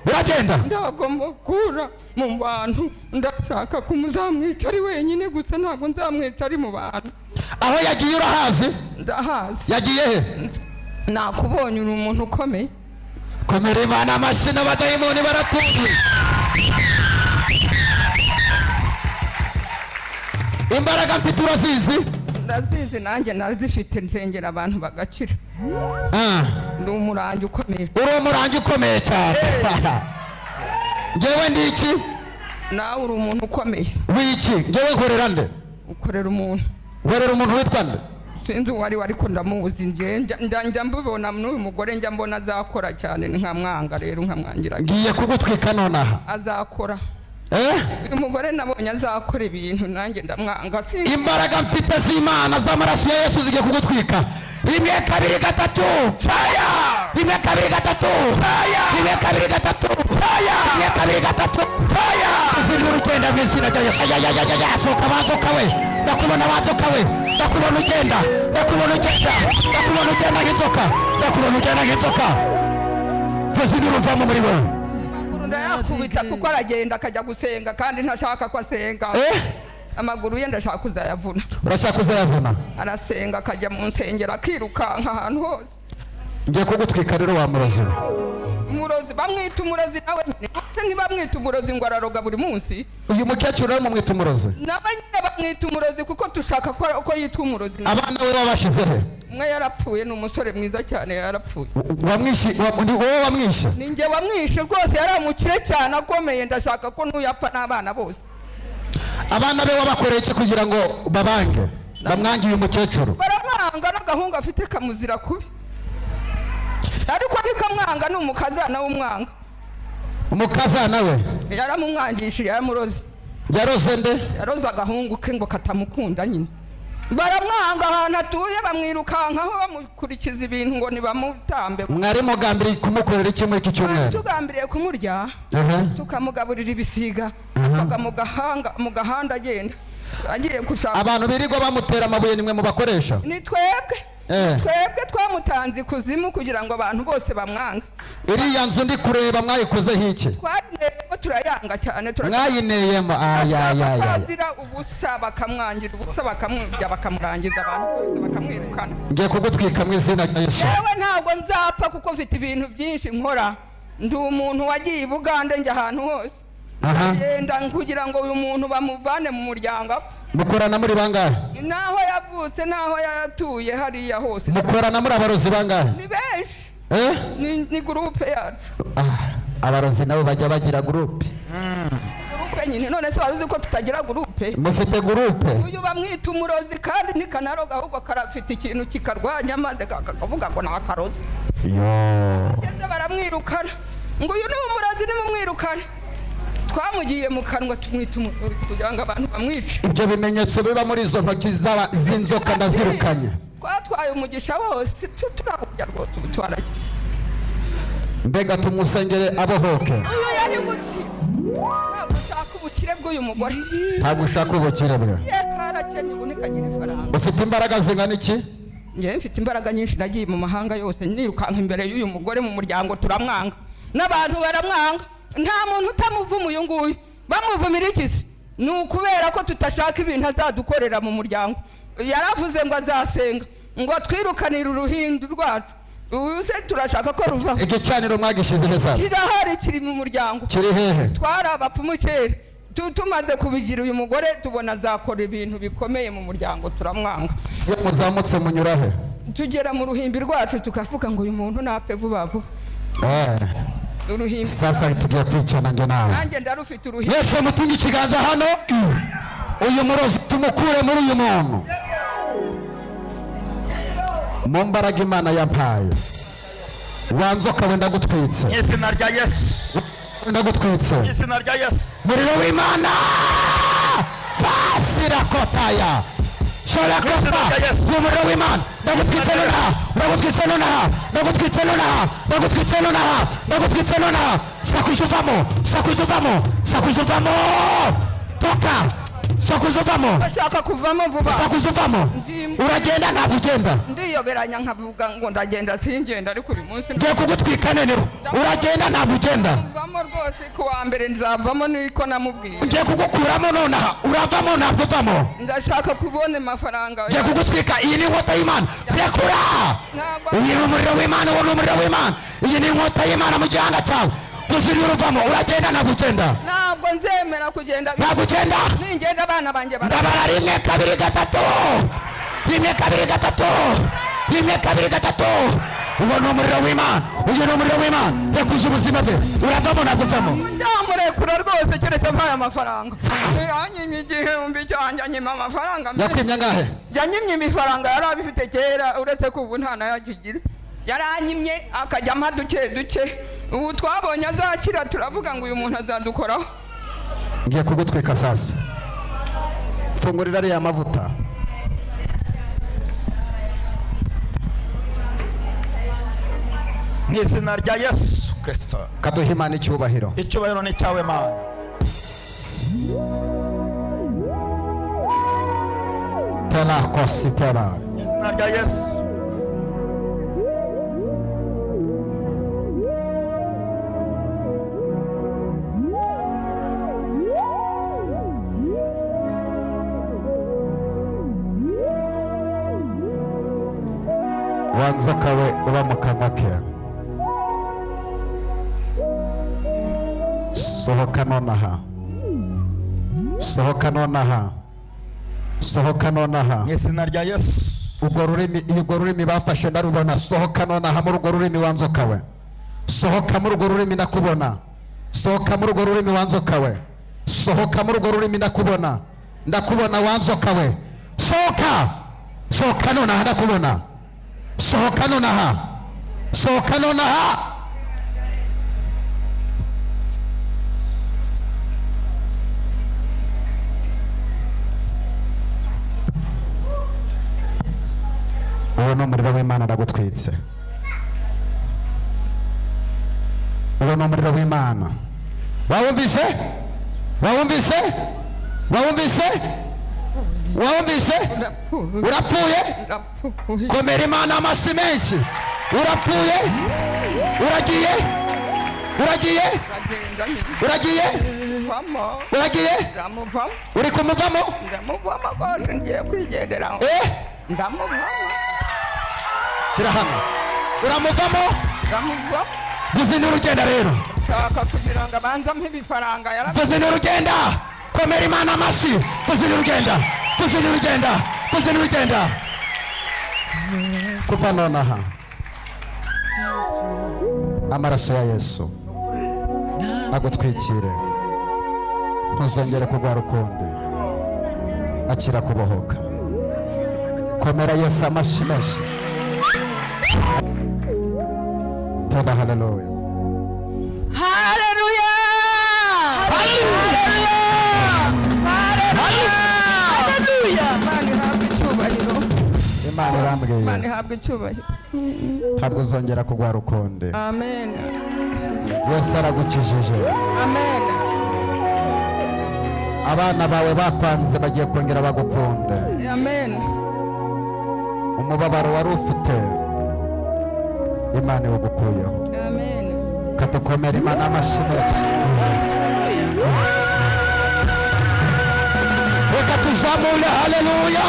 A: Uragenda.
B: Ndagomba kura mu bantu, ndashaka kumuzamwica ari wenyine gusa, ntabwo nzamwica ari mu bantu.
A: Aho yagiye urahazi?
B: Ndahazi.
A: Yagiye he?
B: Nakubonye uri umuntu ukomeye.
A: Komera Imana amashyi n'abadayimoni baratuye. Imbaraga mfite urazizi?
B: Ndazizi, nanjye nazifite, nsengera abantu bagakira. Ndi umurangi ukomeye.
A: Uri umurangi ukomeye cyane. Ngewe ndi iki?
B: Nawe uri umuntu ukomeye.
A: Wiki? Ngewe nkorera nde?
B: Ukorera umuntu.
A: Nkorera umuntu witwa nde?
B: Sinzi uwari ariko ndamuzi. Njya mbibona n'uyu mugore, njya mbona azakora cyane, nkamwanga rero nkamwangira.
A: Ngiye kugutwika nonaha.
B: Azakora. Uyu mugore nabonye azakora ibintu, nanjye ndamwanga.
A: Imbaraga mfite z'Imana z'amaraso ya Yesu zigiye kugutwika. 1 2 3 fire! 1 2 3 fire! 1 2 3 fire! 1 2 3 fire! Zinduru cyenda mwizina rya Yesu. Soka bazoka we. Ndakubona bazoka we. Ndakubona ugenda. Ndakubona ugenda nk'inzoka. Ndakubona ugenda nk'inzoka. Zinduru vamo muri wowe.
B: Ndayakubita kuko aragenda akajya gusenga kandi ntashaka ko asenga. Amaguru ye ndashaka kuzayavuna.
A: Urashaka kuzayavuna?
B: Arasenga akajya mu nsengero akirukanka ahantu hose.
A: Ngiye kugutwika rero wa murozi.
B: Umurozi bamwita umurozi nawe nyine. Se ntibamwita umurozi ngo araroga buri munsi.
A: Uyu mukecuru rero mumwita umurozi?
B: Nawe nyine bamwita umurozi kuko dushaka ko yitwa umurozi.
A: Abana we babashize he?
B: Umwe yarapfuye, ni umusore mwiza cyane, yarapfuye.
A: Wowe wamwishe?
B: Ni njye wamwishe rwose, yaramukire cyane akomeye, ndashaka ko ntuyapfa n'abana bose.
A: Abana be wabakoreye iki kugira ngo babange bamwange uyu mukecuru?
B: Baramwanga, n'agahungu afite kamuzira kubi, ariko nikamwanga ni umukazana w'umwanga.
A: Umukazana we
B: yaramumwangishije, yaramuroze.
A: Yaroze nde?
B: Yaroze agahungu ke ngo katamukunda nyine. Baramwanga, ahantu atuye bamwirukankaho bamukurikiza ibintu ngo nibamutambe.
A: Mwari mugambiriye kumukorera iki muri iki cyumweru?
B: Tugambiriye kumurya, tukamugaburira ibisiga, tukaga mu gahanda agenda agiye gushaka.
A: Abantu birirwa bamutera amabuye nimwe mu bakoresha?
B: Ni twebwe twamutanze ikuzimu kugira ngo abantu bose bamwanga.
A: Iriya nzu ndi kureba mwayikozeho iki?
B: Twarineyemo, turayanga cyane.
A: Mwayineyemo?
B: Bazira ubusa bakamwangira ubusa, bakamurya, bakamurangiza, abantu bose bakamwirukana.
A: Ngiye kugutwika mu izina rya Yesu.
B: Yewe ntabwo nzapfa kuko mfite ibintu byinshi nkora. Ndi umuntu wagiye i Bugande, njya ahantu hose. Ngenda kugira ngo uyu muntu bamuvane mu muryango.
A: Mukorana muri bangahe?
B: Naho yavutse, naho yatuye, hariya hose.
A: Mukorana muri abarozi bangahe?
B: Ni benshi. Ni groupe yacu.
A: Abarozi nabo bajya bagira groupe.
B: Groupe nyine, none se waruzi ko tutagira groupe?
A: Mufite groupe?
B: Uyu bamwita umurozi kandi ntikanaroga, ahubwo karafite ikintu kikarwanya maze kakavuga ngo nakarozi. Bageze baramwirukana ngo uyu ni umurozi, nimumwirukane. Twamugiye mu kanwa tumwita umurozi kugira ngo abantu bamwice.
A: Ibyo bimenyetso biba muri izo ntoki z'inzoka ndazirukanye.
B: Twatwaye umugisha wose, turaburya rwose, ubu twaragize.
A: Mbega tumusengere abohoke.
B: Uyu yari gukira. Ntabwo ushaka ubukire bw'uyu mugore.
A: Ntabwo ushaka ubukire bwe.
B: Karakennye, ubu nikagira ifaranga.
A: Ufite imbaraga zingana iki?
B: Njye mfite imbaraga nyinshi, nagiye mu mahanga yose nirukanka imbere y'uyu mugore, mu muryango turamwanga. N'abantu baramwanga. Nta muntu utamuvuma uyu nguyu. Bamuvumira iki se? ni ukubera ko tutashaka ibintu azadukorera mu muryango. Yaravuze ngo azasenga ngo twirukanire uruhindu rwacu. Ubu se turashaka ko ruvaho.
A: Igicaniro mwagishize he sasa?
B: Kirahari, kiri mu muryango.
A: Kiri hehe?
B: Twari abapfumu kera. Tumaze kubigira uyu mugore tubona azakora ibintu bikomeye mu muryango, turamwanga.
A: Iyo muzamutse munyura he?
B: Tugera mu ruhimbi rwacu tukavuga ngo uyu muntu napfe vuba vuba. Uruhimbi.
A: Sasa tugiye kwicana njye nawe.
B: Nanjye ndarufite uruhimbi.
A: Yesu mutunge ikiganza hano. Uyu murozi tumukure muri uyu muntu. Mu mbaraga Imana yampaye. Wanzoka wenda gutwitse.
D: Izina rya Yesu.
A: Wenda gutwitse.
D: Izina rya Yesu.
A: Muriro w'Imana. Fasira kotaya. Shola kosta. Muriro w'Imana. Ndagutwitse nonaha. Ndagutwitse nonaha. Ndagutwitse nonaha. Ndagutwitse nonaha. Ndagutwitse nonaha. Sakuzuvamo. Sakuzuvamo. Sakuzuvamo. Toka. Sakuzuvamo.
B: Bashaka kuvamo vuba.
A: Sakuzuvamo. Uragenda ntabwo ugenda.
B: Ndiyoberanya nkavuga ngo ndagenda singenda, ariko uyu munsi
A: ngiye kugutwika nenero. Uragenda ntabwo ugenda.
B: Mvamo rwose ku wa mbere nzavamo niko namubwiye.
A: Ngiye kugukuramo nonaha. Uravamo ntabwo uvamo.
B: Ndashaka kubona amafaranga.
A: Ngiye kugutwika. Iyi ni inkota y'Imana. Rekura. Iyi ni umuriro w'Imana. Uwo ni umuriro w'Imana. Iyi ni inkota y'Imana mu gihanga cyawe. Kuzira uruvamo. Uragenda ntabwo ugenda.
B: Ntabwo nzemera kugenda.
A: Ntabwo ugenda.
B: Ningenda abana banjye
A: ndabara 1 2 3 1 2 3 1 2 3. Uwo ni umuriro w'Imana. Uyu ni umuriro w'Imana. Rekuza ubuzima bwe. Uravamo ntabwo uvamo.
B: Ndamurekura rwose keretse mpaye amafaranga. Yanyimye igihumbi cyanjye, anyima amafaranga.
A: Yakwimye ngahe?
B: Yanyimye imifaranga yari abifite kera, uretse ko ubu nta nayo akigira. Yaranyimye akajya ampa duke duke. Ubu twabonye azakira turavuga ngo uyu muntu azadukoraho.
A: Ngiye kugutwika sasa. Fungurira ariya mavuta.
D: Mu izina rya Yesu Kristo.
A: Kaduha Imana icyubahiro.
D: Icyubahiro ni cyawe Mana.
A: Tela kositera.
D: Mu izina rya Yesu.
A: Wanzoka we uba mu kanwa ke. Sohoka nonaha. Sohoka nonaha. Sohoka nonaha.
D: Mu izina rya Yesu.
A: Urwo rurimi bafashe ndarubona. Sohoka nonaha muri urwo rurimi wanzoka we. Sohoka muri urwo rurimi ndakubona. Sohoka muri urwo rurimi wanzoka we. Sohoka muri urwo rurimi ndakubona. Ndakubona wanzoka we. Sohoka. Sohoka nonaha ndakubona. Sohoka nonaha. Sohoka nonaha. Uwo ni umuriro w'Imana ndagutwitse. Uwo ni umuriro w'Imana. Wawumvise? Wawumvise? Wawumvise? Wawumvise? Urapfuye? Komera Imana amasi menshi. Urapfuye? Uragiye? Uragiye? Uragiye? Uragiye? Uri kumuvamo?
B: Ndamuvamo rwose ngiye kwigendera. Ndamuvamo.
A: Shyira hano. Uramuvamo?
B: Ndamuvamo.
A: Vuze n'urugenda rero.
B: Shaka kugira ngo abanze ampe ibifaranga yaravuze.
A: Vuze n'urugenda. Komera Imana amasi. Vuze n'urugenda. Vuze n'urugenda. Vuze n'urugenda. Kuva nonaha. Amaraso ya Yesu agutwikire. Ntuzongere kugwara ukundi. Akira kubohoka. Komera Yesu amashyi menshi. Tenda haleluya.
B: Haleluya. Haleluya. Haleluya.
A: Imana irambwiye.
B: Imana ihabwe icyubahiro.
A: Ntabwo uzongera kugwara ukundi.
B: Amen.
A: Yesu aragukijije.
B: Amen.
A: Abana bawe bakwanze bagiye kongera bagukunde.
B: Amen.
A: Umubabaro wari ufite Imana iwugukuyeho.
B: Amen.
A: Katukomera Imana amashyi menshi. reka tuzamure haleluya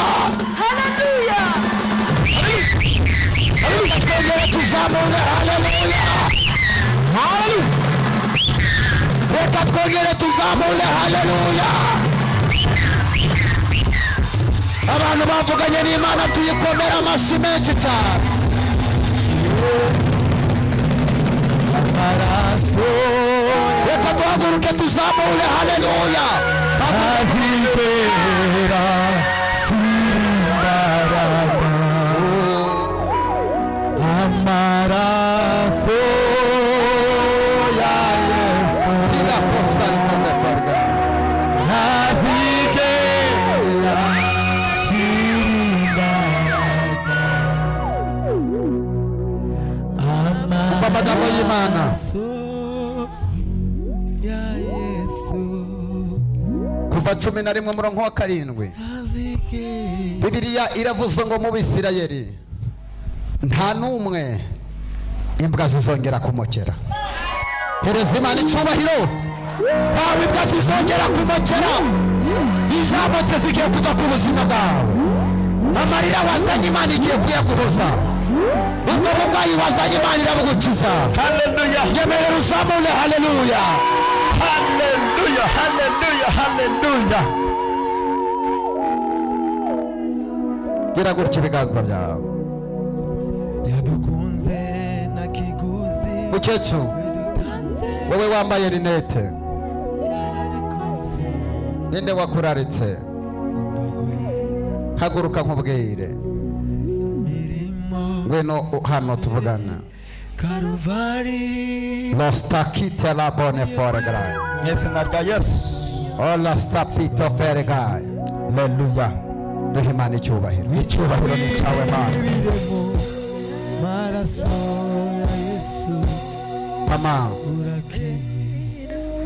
A: reka twongere tuzamure haleluya reka twongere tuzamure haleluya abantu bavuganye n'Imana tuyikomera amashyi menshi cyane reka duhaguruke tuzamure haleluya azibera simbaraga amaraso ya Yesu inakosa ikodekorga azibera simbaraga amagambo y'Imana kuva 11 umurongo wa 7 Bibiliya iravuze ngo mu Bisirayeli nta numwe imbwa zizongera kumokera. Hereza Imana icyubahiro. Ntawe imbwa zizongera kumokera. Izamutse zigiye kuva ku buzima bwawe. Amarira wazanye Imana igiye kuyaguhoza. Ubwo bwayi wazanye Imana irabugukiza.
D: Haleluya.
A: Yemerera uzamure haleluya.
D: Haleluya, haleluya, haleluya.
A: Gira gutya ibiganza byawe.
E: Yadukunze na kiguzi.
A: Mukecuru, wowe wambaye rinete. Ninde wakuraritse? Haguruka nkubwire. Ngwino hano tuvugana.
E: Karuvari.
A: Lostakite la bone foregai.
D: Mwese rya Yesu.
A: Ola sapito feregai.
D: Haleluya.
A: Duhe Imana icyubahiro.
D: Icyubahiro ni cyawe Mana.
E: Maraso ya Yesu.
A: Mama,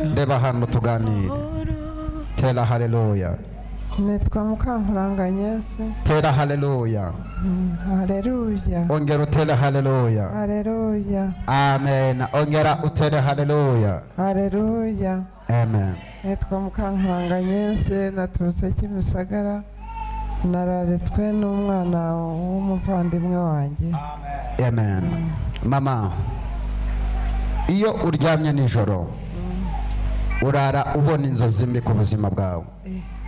A: ndeba hano tuganire. Tera haleluya.
F: Nitwa Mukankuranga Yesu.
A: Tera haleluya.
F: Haleluya.
A: Ongera utere haleluya.
F: Haleluya.
A: Amen. Ongera utere haleluya.
F: Haleluya.
A: Amen.
F: Nitwa Mukankuranga Yesu, naturutse Kimisagara. Nararetswe n'umwana w'umuvandimwe wanjye.
A: Amen. Mama, iyo uryamye nijoro urara ubona inzozi mbi ku buzima bwawe.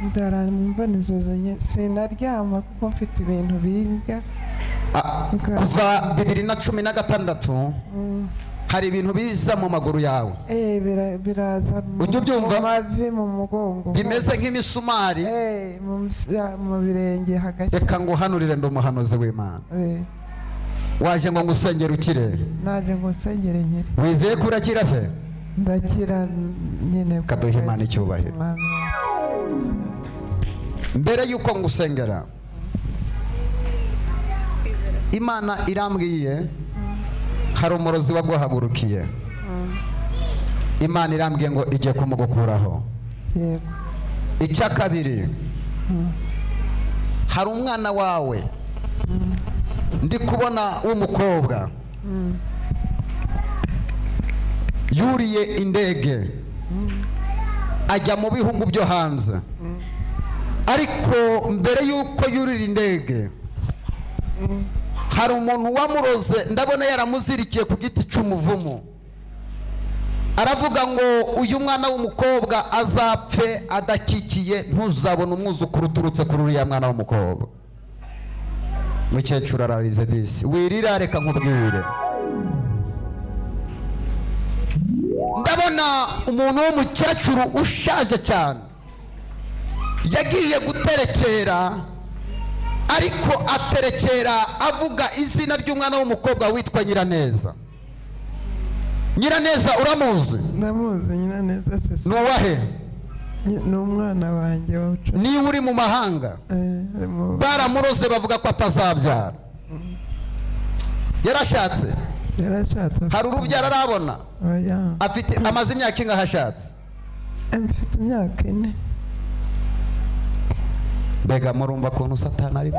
F: Ndara mbona inzozi sinaryama kuko mfite ibintu bimbwa.
A: Kuva 2016 hari ibintu biza mu maguru yawe.
F: Biraza
A: ujye ubyumva
F: mu mavi mu mugongo.
A: Bimeze nk'imisumari.
F: Mu birenge hagati.
A: Reka nguhanurire ndi umuhanuzi w'Imana. Waje ngo ngusengere ukire.
F: Naje ngo nsengere nkire.
A: Wizeye ko urakira se?
F: Ndakira nyine.
A: Kaduhe Imana icyubahiro. Mbere yuko ngusengera, Imana irambwiye hari umurozi waguhagurukiye. Imana irambwiye ngo igiye kumugukuraho.
F: Yego.
A: Icya kabiri, hari umwana wawe ndi kubona w'umukobwa yuriye indege ajya mu bihugu byo hanze, ariko mbere yuko yurira indege hari umuntu wamuroze, ndabona yaramuzirikiye ku giti cy'umuvumo. Aravuga ngo uyu mwana w'umukobwa azapfe adakikiye, ntuzabona umwuzukuru uturutse kuri uriya mwana w'umukobwa. Mukecuru ararize disi, wirira reka nkubwire. Ndabona umuntu w'umukecuru ushaje cyane yagiye guterekera, ariko aterekera avuga izina ry'umwana w'umukobwa witwa Nyiraneza. Nyiraneza uramuzi?
F: Ndamuzi Nyiraneza se.
A: Nuwahe?
F: Ni umwana wanjye wacu.
A: Ni uri mu mahanga? Baramuroze bavuga ko atazabyara. Yarashatse?
F: Yarashatse.
A: Hari urubyaro arabona?
F: Oya.
A: Afite amaze imyaka ingahe ashatse?
F: Mfite imyaka 4.
A: Mbega murumva kuntu Satani ari?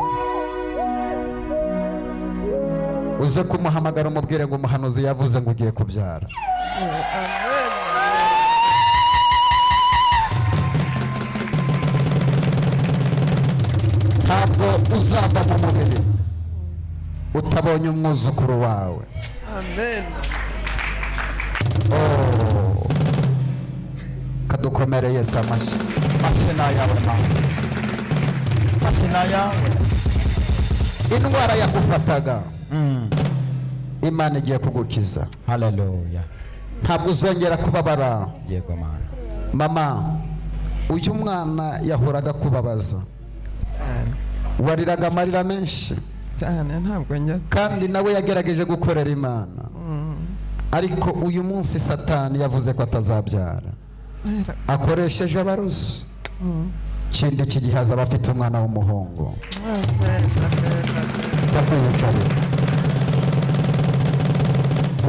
A: Uze kumuhamagara umubwire ngo umuhanuzi yavuze ngo ugiye kubyara. ntabwo uzava mu mubiri utabonye umwuzukuru wawe.
F: amen.
A: Kadukomere Yesu amashyi.
D: Mashina yawe Mana. Mashina yawe.
A: Indwara yakufataga Imana igiye kugukiza.
D: Hallelujah.
A: Ntabwo uzongera kubabara.
D: Yego Mana.
A: Mama, uyu mwana yahoraga kubabaza, wariraga amarira menshi
F: cyane ntabwo njya
A: kandi nawe yagerageje gukorera Imana, ariko uyu munsi Satani yavuze ko atazabyara, akoresheje abarozi. Kindi kigihaza abafite umwana w'umuhungu. Ndakwiyicarira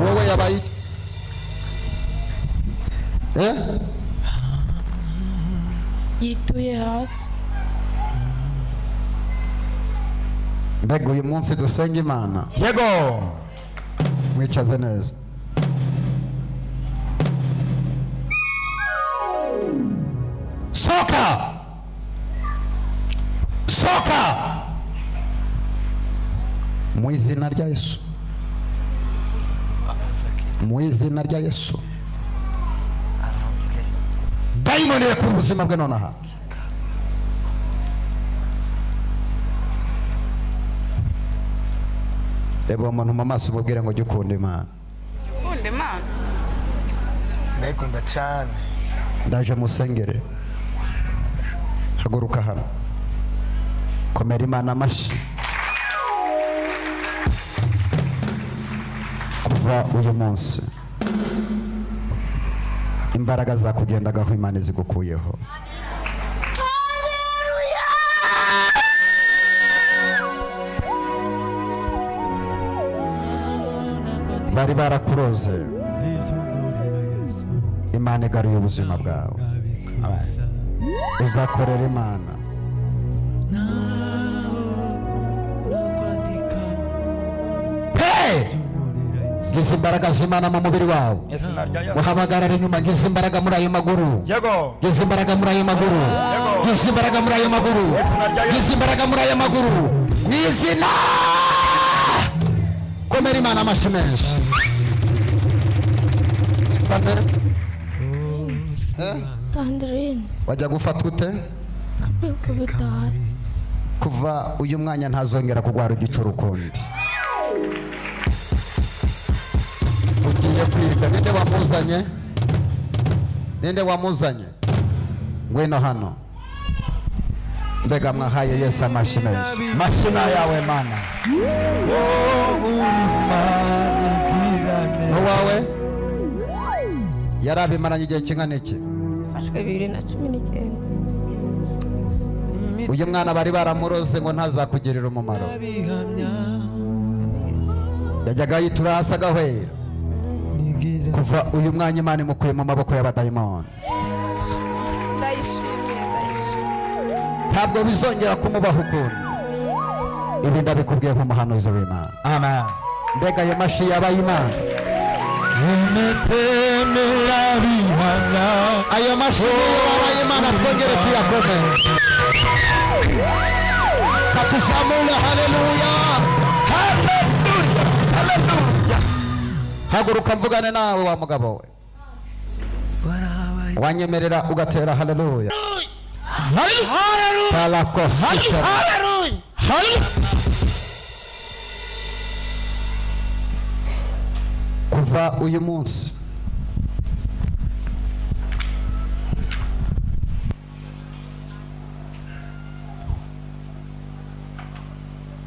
A: wowe yabaye
C: yituye hasi.
A: mbega uyu munsi dusenga Imana.
D: Yego.
A: Mwicaze neza. Soka mu izina rya Yesu, mu izina rya Yesu. Dayimoni rekura ubuzima bwe nonaha. Reba umuntu mu maso umubwire ngo jya ukunda Imana.
C: Ukunda Imana?
E: ndayikunda cyane.
A: Ndaje musengere. Haguruka hano. Komera Imana amashyi. Kuva uyu munsi imbaraga zakugendagaho Imana zigukuyeho. Bari barakuroze, Imana igaruye ubuzima bwawe. Uzakorera Imana. Gize imbaraga z'Imana mu mubiri wawe. Uhabagarara inyuma. Gize imbaraga muri ayo maguru. Gize imbaraga muri ayo maguru. Gize imbaraga muri ayo maguru. Gize imbaraga muri ayo maguru. Mu izina. Komera Imana amashyi menshi.
C: Sandrine.
A: Wajya gufatwa ute?
C: Kwikubita hasi.
A: Kuva uyu mwanya ntazongera kugwara igicuri ukundi. Ugiye kwiga. Ninde wamuzanye? Ninde wamuzanye? Ngwino hano. Mbega mwahaye Yesu amashyi menshi.
D: Mashina yawe Mana.
A: Uwawe yarabimaranye igihe kingana iki?
C: Fashwe 2019.
A: Uyu mwana bari baramuroze ngo ntazakugirira umumaro. Yajyaga yitura hasi agahwera. Kuva uyu mwanya Imana imukuye mu maboko y'abadayimoni. Ntabwo bizongera kumubaho ukundi. Ibi ndabikubwiye nk'umuhanuzi w'Imana.
D: Amen.
A: Mbega ayo mashyi yabaye Imana. Ayo mashyi yabaye Imana. Twongere tuyakoze. Katuzamure. Haleluya.
D: Haleluya.
A: Haguruka mvugane nawe wa mugabo we. Wanyemerera ugatera haleluya. Haleluya. Kuva uyu munsi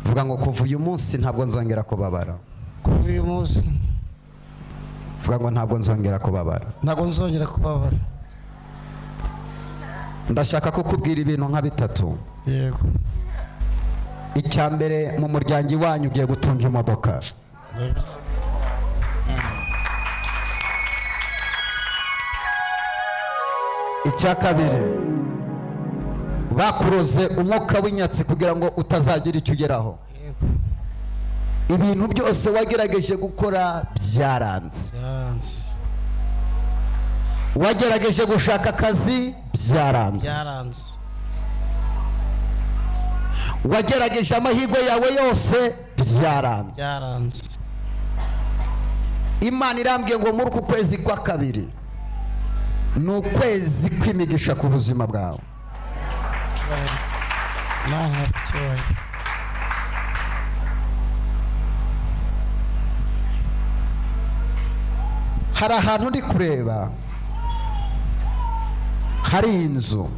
A: vuga ngo kuva uyu munsi ntabwo nzongera kubabara.
F: kuva uyu munsi
A: Vuga ngo ntabwo nzongera kubabara.
F: ntabwo nzongera kubabara.
A: Ndashaka kukubwira ibintu nka bitatu.
F: Yego.
A: Icya mbere, mu muryango iwanyu ugiye gutunga imodoka. Icya kabiri, bakuroze umwuka w'inyatsi kugira ngo utazagira icyo ugeraho. Ibintu byose wagerageje gukora byaranze. Wagerageje gushaka akazi byaranze. wagerageje amahirwe yawe yose byaranze.
G: byaranze.
A: Imana irambwiye ngo muri uku kwezi kwa kabiri ni ukwezi kw'imigisha ku buzima bwawe. hari ahantu ndi kureba, hari inzu.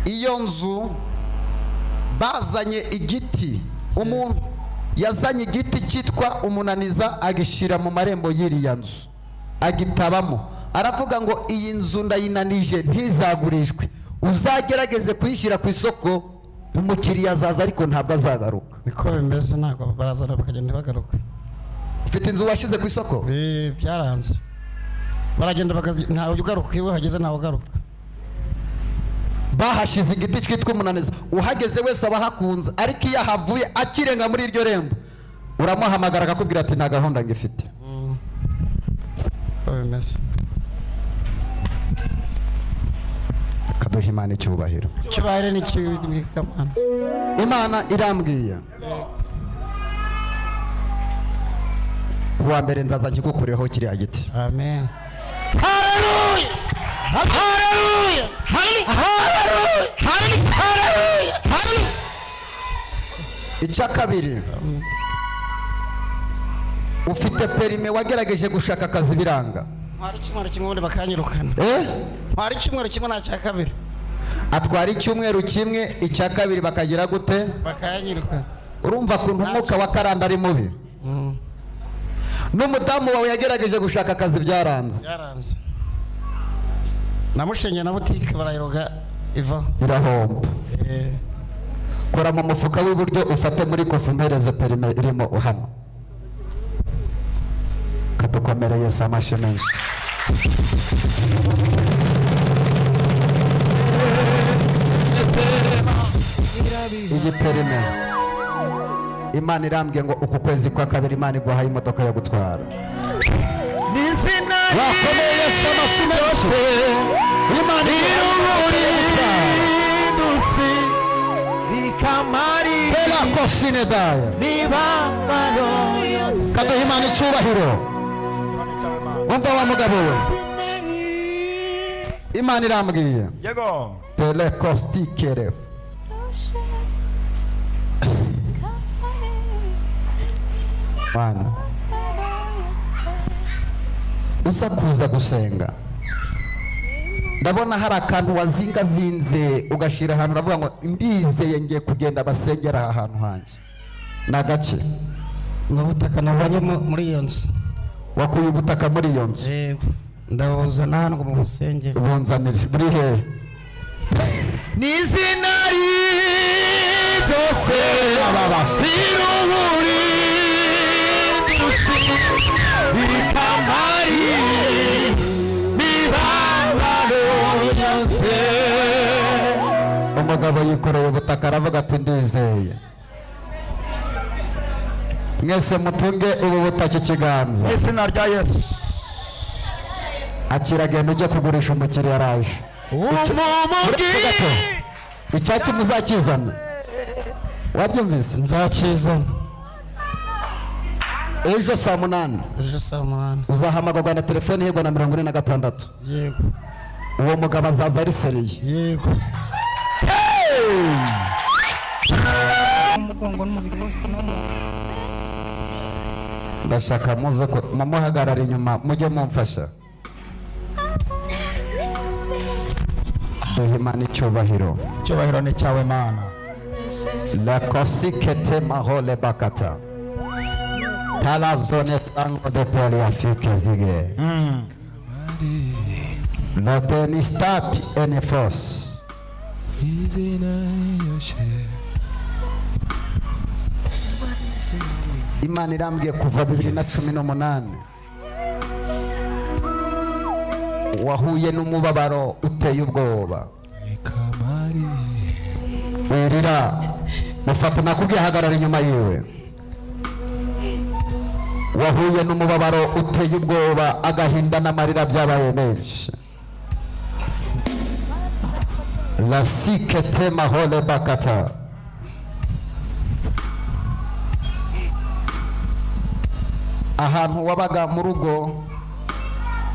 A: iyo nzu bazanye igiti, umuntu yazanye igiti cyitwa umunaniza agishyira mu marembo y'iriya nzu agitabamo, aravuga ngo iyi nzu ndayinanije ntizagurishwe, uzagerageze kuyishyira ku isoko umukiriya azaza ariko ntabwo azagaruka.
G: niko bimeze, ntabwo barazana bakagenda bagaruka.
A: ufite inzu washyize ku isoko?
G: byaranze, baragenda ntawe ugaruka, iyo hageze ntawe ugaruka.
A: bahashize igiti cyitwa umunaniza, uhageze wese aba ahakunze, ariko iyo ahavuye akirenga muri iryo rembo uramuhamagara akakubwira ati nta gahunda ngifite.
G: bimeze.
A: kaduha Imana icyubahiro.
G: icyubahiro ni icy'Imana.
A: Imana irambwiye kuwa mbere nzaza nkigukureho kiriya giti.
G: Amen. Haleluya! Haleluya! Haleluya! Haleluya! Haleluya!
A: icya kabiri, ufite perime wagerageje gushaka akazi biranga.
G: ntwara icyumweru kimwe ubundi bakanyirukana. ntwara icyumweru kimwe nta cya kabiri.
A: atwara icyumweru kimwe, icya kabiri bakagira gute?
G: bakanyirukana.
A: urumva kuntu umwuka wa karanda ari mubi. n'umudamu wawe yagerageje gushaka akazi byaranze.
G: byaranze. namushenye na butike barayiroga iva
A: irahomba. kora mu mufuka w'iburyo ufate muri kofi mpereze perime irimo hano. kadukomereye Yesu amashyi menshi. iyi perime Imana irambwiye ngo uku kwezi kwa kabiri Imana iguhaye imodoka yo gutwara. wakomeye Yesu amashyi menshi. Imana iguhaye Bela kosine daya. kaduha Imana icyubahiro. umva wa mugabo we, Imana irambwiye
D: Yego.
A: Bele kostikere Mana uza kuza gusenga, ndabona hari akantu wazingazinze ugashyira ahantu uravuga ngo mbizeye ngiye kugenda basengera aha hantu hanjye. ni agace
G: ubutaka navanye muri iyo nzu.
A: wakuye ubutaka muri iyo nzu?
G: ndabuzana hano ngo mu busengero.
A: bunzanire buri hehe?
D: n'izina ryose ababasira uburi bikamari bibabaro yose.
A: umugabo yikoreye ubutaka aravuga ati ndizeye. mwese mutunge ubu butaka ikiganza.
D: izina rya Yesu.
A: akiragenda ujye kugurisha umukiriya araje. icyatsi muzakizana, wabyumvise?
G: nzakizana
A: ejo saa munani.
G: ejo saa munani
A: uzahamagarwa na telefoni yego na 46.
G: yego.
A: uwo mugabo azaza ari seriye.
G: yego.
A: ndashaka muze ko mumuhagarara inyuma mujye mumfasha. duhe Imana icyubahiro.
D: icyubahiro ni cyawe Mana.
A: la kosikete mahole bakata tala zone tsango de peli afike zige no teni stop any force. Imana irambwiye kuva 2018 wahuye n'umubabaro uteye ubwoba. wirira mufata nakubwiye hagarara inyuma yiwe. wahuye n'umubabaro uteye ubwoba, agahinda n'amarira byabaye menshi. La sikete mahole bakata. Ahantu wabaga mu rugo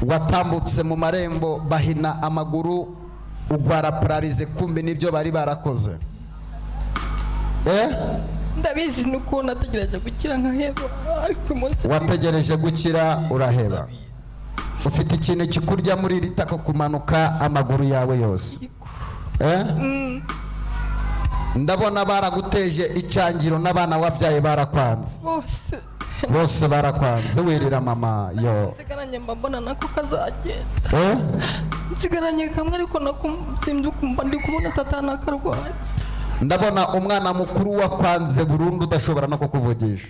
A: watambutse mu marembo bahina amaguru ugwara pararize, kumbe nibyo bari barakoze.
C: ndabizi nuko nategereje gukira nkaheba, ariko umunsi
A: wategereje gukira uraheba. Ufite ikintu kikurya muri iri taka kumanuka amaguru yawe yose. Ndabona baraguteje icyangiro n'abana wabyaye barakwanze. Bose barakwanze. Wirira mama yo.
C: nsigaranye mbona nako kazagenda. Nsigaranye kamwe ariko nakumsimbye kumva ndi kubona satana akarwaye.
A: Ndabona umwana mukuru wakwanze burundu udashobora no kukuvugisha.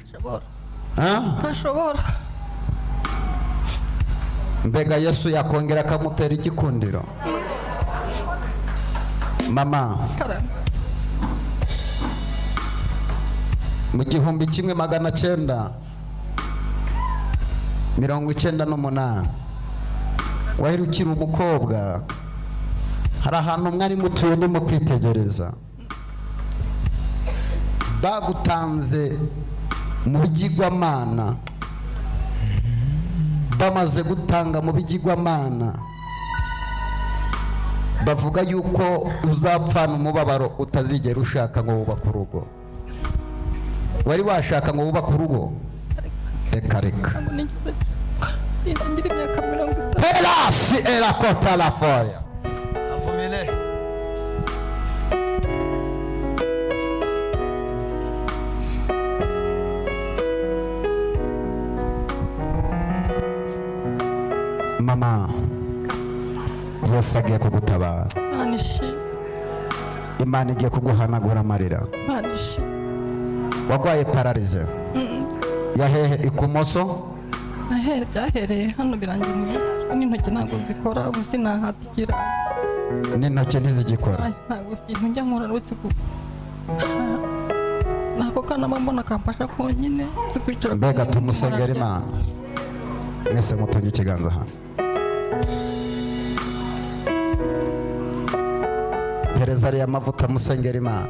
C: Ntashobora.
A: Mbega Yesu yakongera akamutera igikundiro. Mama mu 1998 wahirukira umukobwa, hari ahantu mwari mutuye ndimo kwitegereza, bagutanze mu bigirwamana. Bamaze gutanga mu bigirwamana bavuga yuko uzapfana umubabaro utazigera ushaka ngo wubake urugo. Wari washaka ngo wubake urugo? Reka Pela si era kota la foya.
E: Avumile.
A: Mama, Yesu agiye kugutabara. Imana igiye kuguhanagura amarira. Wagwaye pararize. Yahehe ikumoso?
C: Byahereye hano birangiye n'intoki ntabwo zikora, ubu sinahatikira.
A: N'intoki ntizigikora?
C: Ntabwo ikintu njya nkora uretse nako kana mbona kamfasha konyine.
A: Mbega tumusengera Imana. Mwese mutunge ikiganza hano. Pereza ariya mavuta musengera Imana.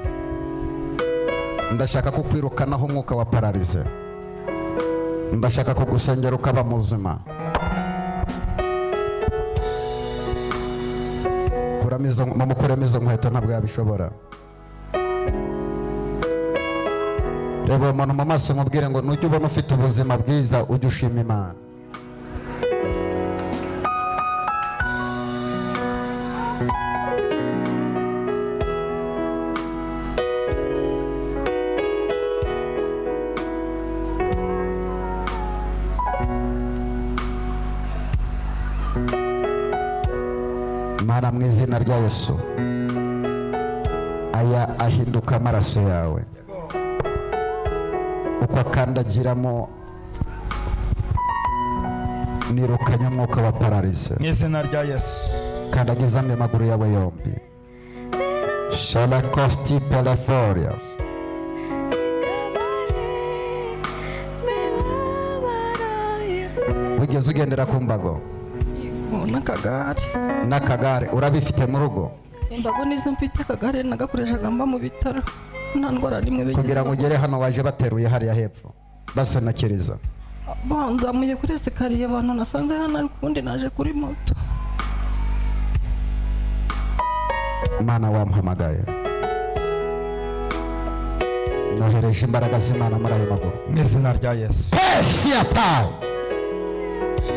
A: Ndashaka kukwirukanaho umwuka wa pararize. Ndashaka kugusengera ukaba muzima. Mumukuremo izo nkweto ntabwo yabishobora. Reba umuntu mu maso mubwire ngo nujya ubona ufite ubuzima bwiza ujye ushima Imana. Mana mu izina rya Yesu, aya ahinduka amaraso yawe. Uko akandagiramo nirukanye umwuka wa pararize
D: mu izina rya Yesu.
A: Kandagizamo amaguru yawe yombi. Shala kosti peleforia. Wigeze ugendera ku mbago? N'akagare urabifite mu rugo?
C: Imbago nizo mfite, akagare nagakoreshaga mba mu bitaro. Nta ndwara rimwe bigeze.
A: Kugira ngo ugere hano waje bateruye hariya hepfo basonakiriza.
C: Banzamuye kuri esikariye, abantu nasanze hano, ariko ubundi naje kuri moto.
A: Mana wampamagaye, nohereje imbaraga z'Imana muri ayo maguru
D: mu izina rya Yesu.
A: Pesi yataye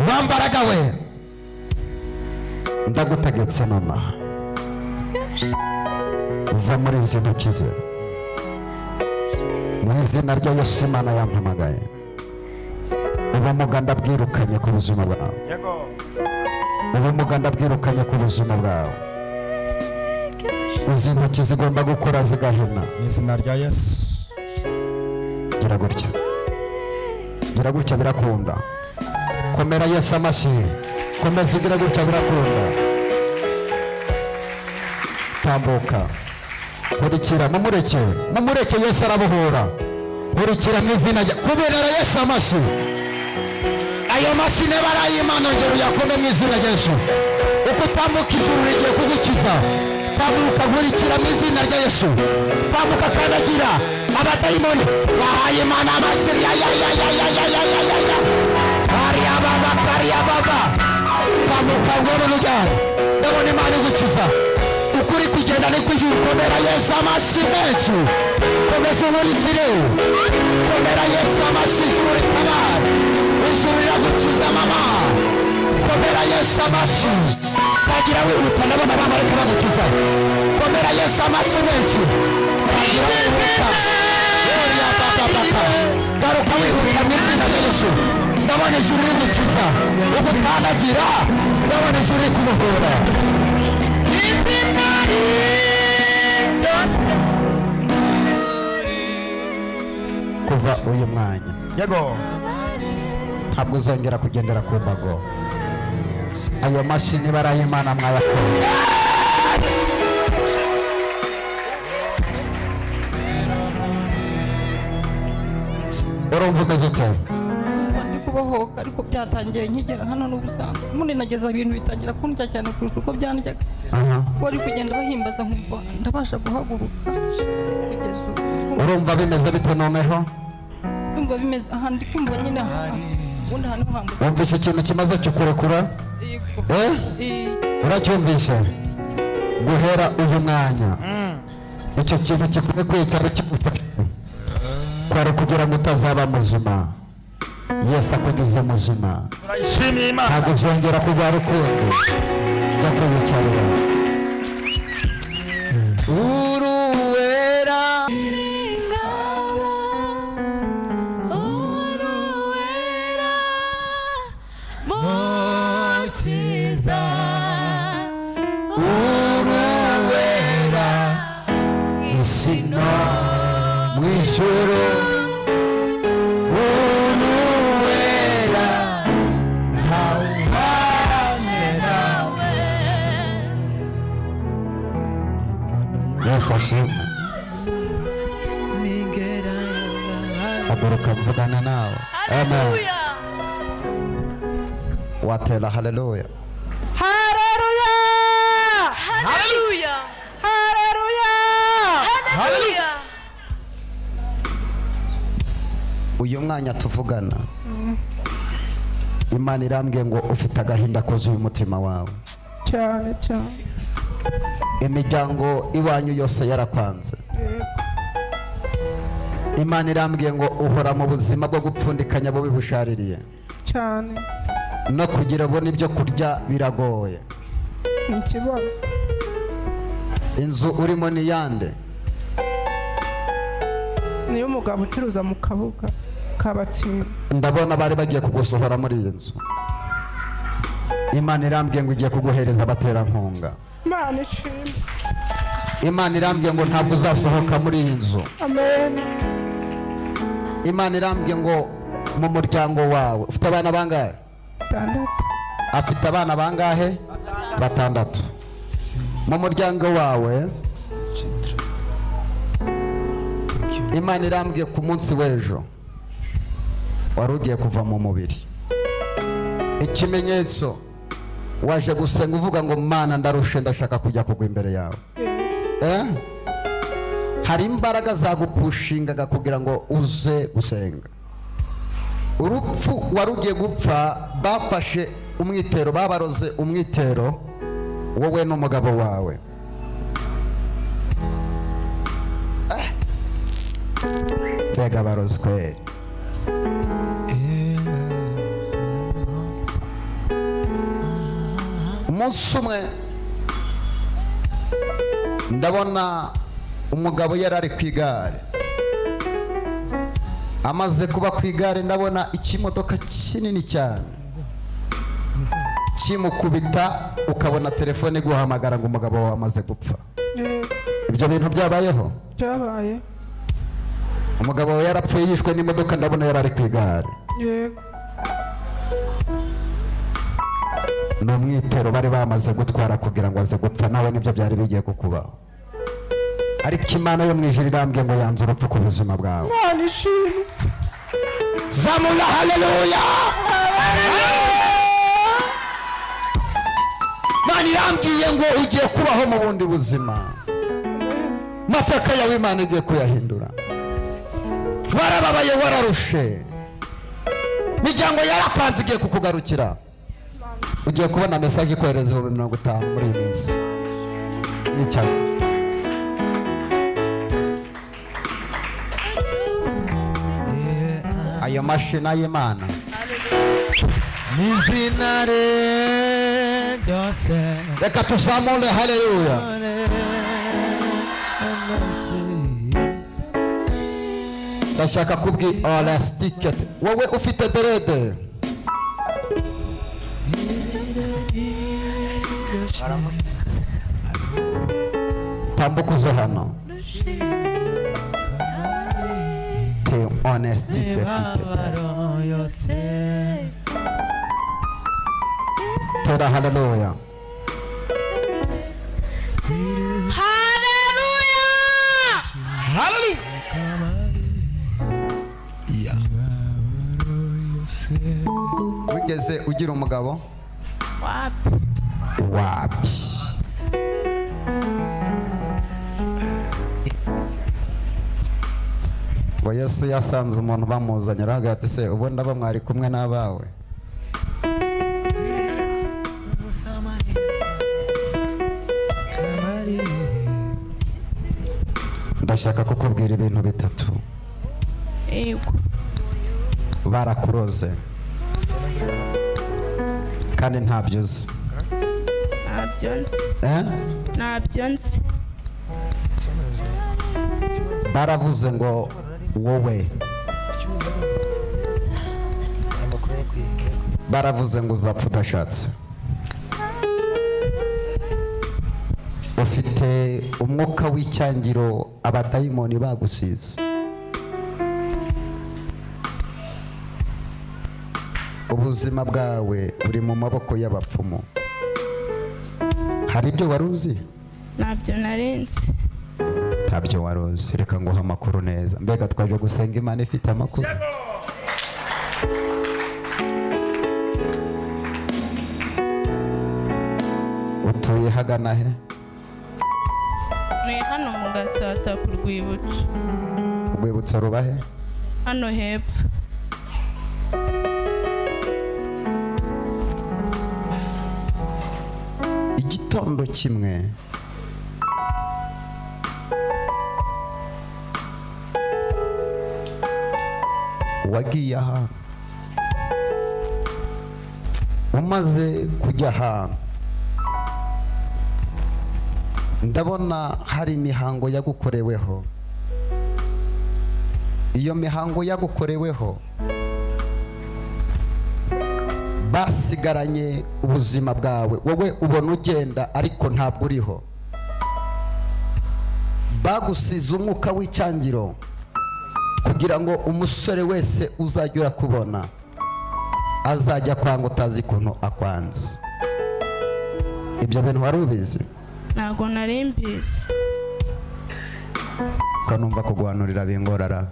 A: wambaraga we, ndagutegetse mama, uva muri izi ntoki ze mu izina rya Yesu. Imana yampamagaye, ubumuga ndabwirukanye ku buzima bwawe. Ubumuga ndabwirukanye ku buzima bwawe. Izi ntoki zigomba gukora zigahina
D: mu izina rya Yesu.
A: Gira gutya, gira gutya, birakunda. Komera Yesu amashyi, komeza ugira gutya, birakunda. Tambuka, kurikira, mumureke Yesu arabuhura. Kurikira mu izina rya, kubera Yesu amashyi. Ayo mashyi ne barayimana ngero yakome mu izina rya Yesu. Uko tambuka ijuru rigiye kugukiza. tambuka nkurikira mu izina rya Yesu. Tambuka kandagira abadayimoni bahaye Imana amashyi. Kariya baba tambuka ngoro n'ujyana. Ndabona Imana igukiza ukuri kugenda ni kwijuru. Komera Yesu amashyi menshi. Komeza nkurikire. Komera Yesu amashyi. Ijuru ritabara. Ijuru riragukiza mama. Komera Yesu amashyi. Tagira wihuta ndabona abamarayika bagukiza. Komera Yesu amashyi menshi. Tagira wihuta. Garuka wihuta mu izina rya Yesu. Ndabona ijuru rigukiza. Ugutandagira ndabona ijuru rikubohora. Kuva uyu mwanya
E: Yego.
A: ntabwo uzongera kugendera ku mbago. Ayo mashini baraye Imana mwayakora. Urumva umeze ute?
C: ndi kubohoka ariko byatangiye nkigera hano n'ubusanzwe muri nageza ibintu bitangira kundya cyane kurusha uko byandyaga. Ko ari kugenda bahimbaza nkumva ndabasha guhaguruka kugeza ubu.
A: Urumva bimeze bite noneho?
C: Ndumva bimeze ahandi kumva nyine ubundi hano hantu.
A: Wumvise ikintu kimaze kukurekura? Uracyumvise? Guhera uyu mwanya icyo kintu kikwiye kwitara kigufasha kwari kugira ngo utazaba muzima. Yesu akugize muzima.
D: turayishimiye Imana.
A: Ntabwo uzongera kurwara ukundi. Jya kwiyicarira. Uruwera uruwera isino mw'ijuru. Uruwera ntawuhwanye nawe. Yesu ashimwe. Haguruka mvugana nawe. Amen. Watera haleluya.
F: Haleluya!
C: Haleluya!
F: Haleluya!
C: Haleluya!
A: Uyu mwanya tuvugana Imana irambwiye ngo ufite agahinda kuzuye umutima wawe.
F: Cyane cyane.
A: Imiryango iwanyu yose yarakwanze. Imana irambwiye ngo uhora mu buzima bwo gupfundikanya bubi bushaririye.
F: Cyane.
A: No kugira ubone ibyo kurya biragoye.
F: Ikibazo.
A: Inzu urimo ni yande?
F: Niyo mugabo ucuruza mu kabuga kabatsinda.
A: Ndabona bari bagiye kugusohora muri iyi nzu. Imana irambwiye ngo igiye kuguhereza abaterankunga.
F: Imana ishimwe.
A: Imana irambwiye ngo ntabwo uzasohoka muri iyi nzu.
F: Amen.
A: Imana irambwiye ngo mu muryango wawe ufite abana bangahe?
F: 6.
A: Afite abana bangahe? 6. Mu muryango wawe Imana irambwiye ku munsi w'ejo wari ugiye kuva mu mubiri. Ikimenyetso waje gusenga uvuga ngo Mana ndarushe ndashaka kujya kugwa imbere yawe. Hari imbaraga zagupushingaga kugira ngo uze gusenga. Urupfu wari ugiye gupfa bafashe umwitero, babaroze umwitero wowe n'umugabo wawe. Tega barozwe. Umunsi umwe ndabona umugabo yari ari ku igare. Amaze kuba ku igare ndabona ikimodoka kinini cyane kimukubita, ukabona telefone guhamagara ngo umugabo wawe amaze gupfa. Ibyo bintu byabayeho?
F: Byabaye.
A: Umugabo wawe yarapfuye yishwe n'imodoka, ndabona yari ari ku igare.
F: Yego.
A: Ni umwitero bari bamaze gutwara kugira ngo aze gupfa, nawe nibyo byari bigiye kukubaho. Ariko Imana yo mu ijuru irambwiye ngo yanze urupfu ku buzima bwawe.
F: Imana ishimwe.
A: Zamura haleluya. Imana irambwiye ngo ugiye kubaho mu bundi buzima, mateka yawe Imana igiye kuyahindura. Warababaye, wararushe, miryango yarapanze igiye kukugarukira. Ugiye kubona message kohereza 50 muri iyi minsi. Yicaye ayo mashina y'Imana
H: Mizinare dose.
A: reka tuzamure. Haleluya. Ndashaka kubwira elastique, wowe ufite derede tambuka uze hano. Te honesty fekite tera. Haleluya. Wigeze ugira umugabo? Wapi. Ngo Yesu yasanze umuntu bamuzanye aravuga ati se ubundi aba mwari kumwe n'abawe? Ndashaka kukubwira ibintu bitatu.
I: Yego.
A: Barakuroze kandi ntabyo uzi.
I: Ntabyo nzi. Ntabyo nzi.
A: Baravuze ngo wowe, baravuze ngo uzapfa udashatse. Ufite umwuka w'icyangiro, abadayimoni bagusize. Ubuzima bwawe buri mu maboko y'abapfumu. Hari ibyo wari uzi?
I: Ntabyo narinzi.
A: Ntabyo wari uzi. Reka nguha amakuru neza. Mbega twaje gusenga Imana ifite amakuru. Utuye hagana he?
I: Ni hano mu Gatsata ku Rwibutso.
A: Urwibutso ruba he?
I: Hano hepfo.
A: Igitondo kimwe wagiye ahantu, umaze kujya ahantu ndabona hari imihango yagukoreweho. Iyo mihango yagukoreweho basigaranye ubuzima bwawe, wowe ubona ugenda ariko ntabwo uriho. Bagusize umwuka w'icyangiro kugira ngo umusore wese uzajya urakubona azajya kwanga utazi ukuntu akwanze. Ibyo bintu wari ubizi?
I: Ntabwo nari mbizi.
A: Ko numva kuguhanurira bingorara.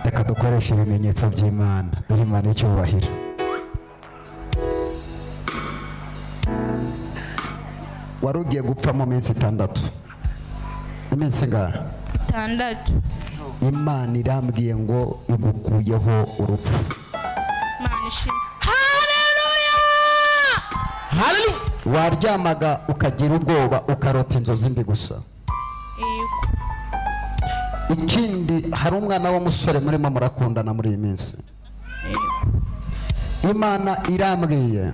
A: Reka dukoreshe ibimenyetso by'Imana, Imana icyubahiro. Wari ugiye gupfa mu minsi 6. Iminsi ngahe?
I: 6.
A: Imana irambwiye ngo igukuyeho urupfu.
I: Imana ishimwe. Haleluya!
A: Haleluya! Waryamaga ukagira ubwoba ukarota inzozi mbi gusa.
I: Yego.
A: Ikindi, hari umwana w'umusore murimo murakundana muri iyi minsi.
I: Yego.
A: Imana irambwiye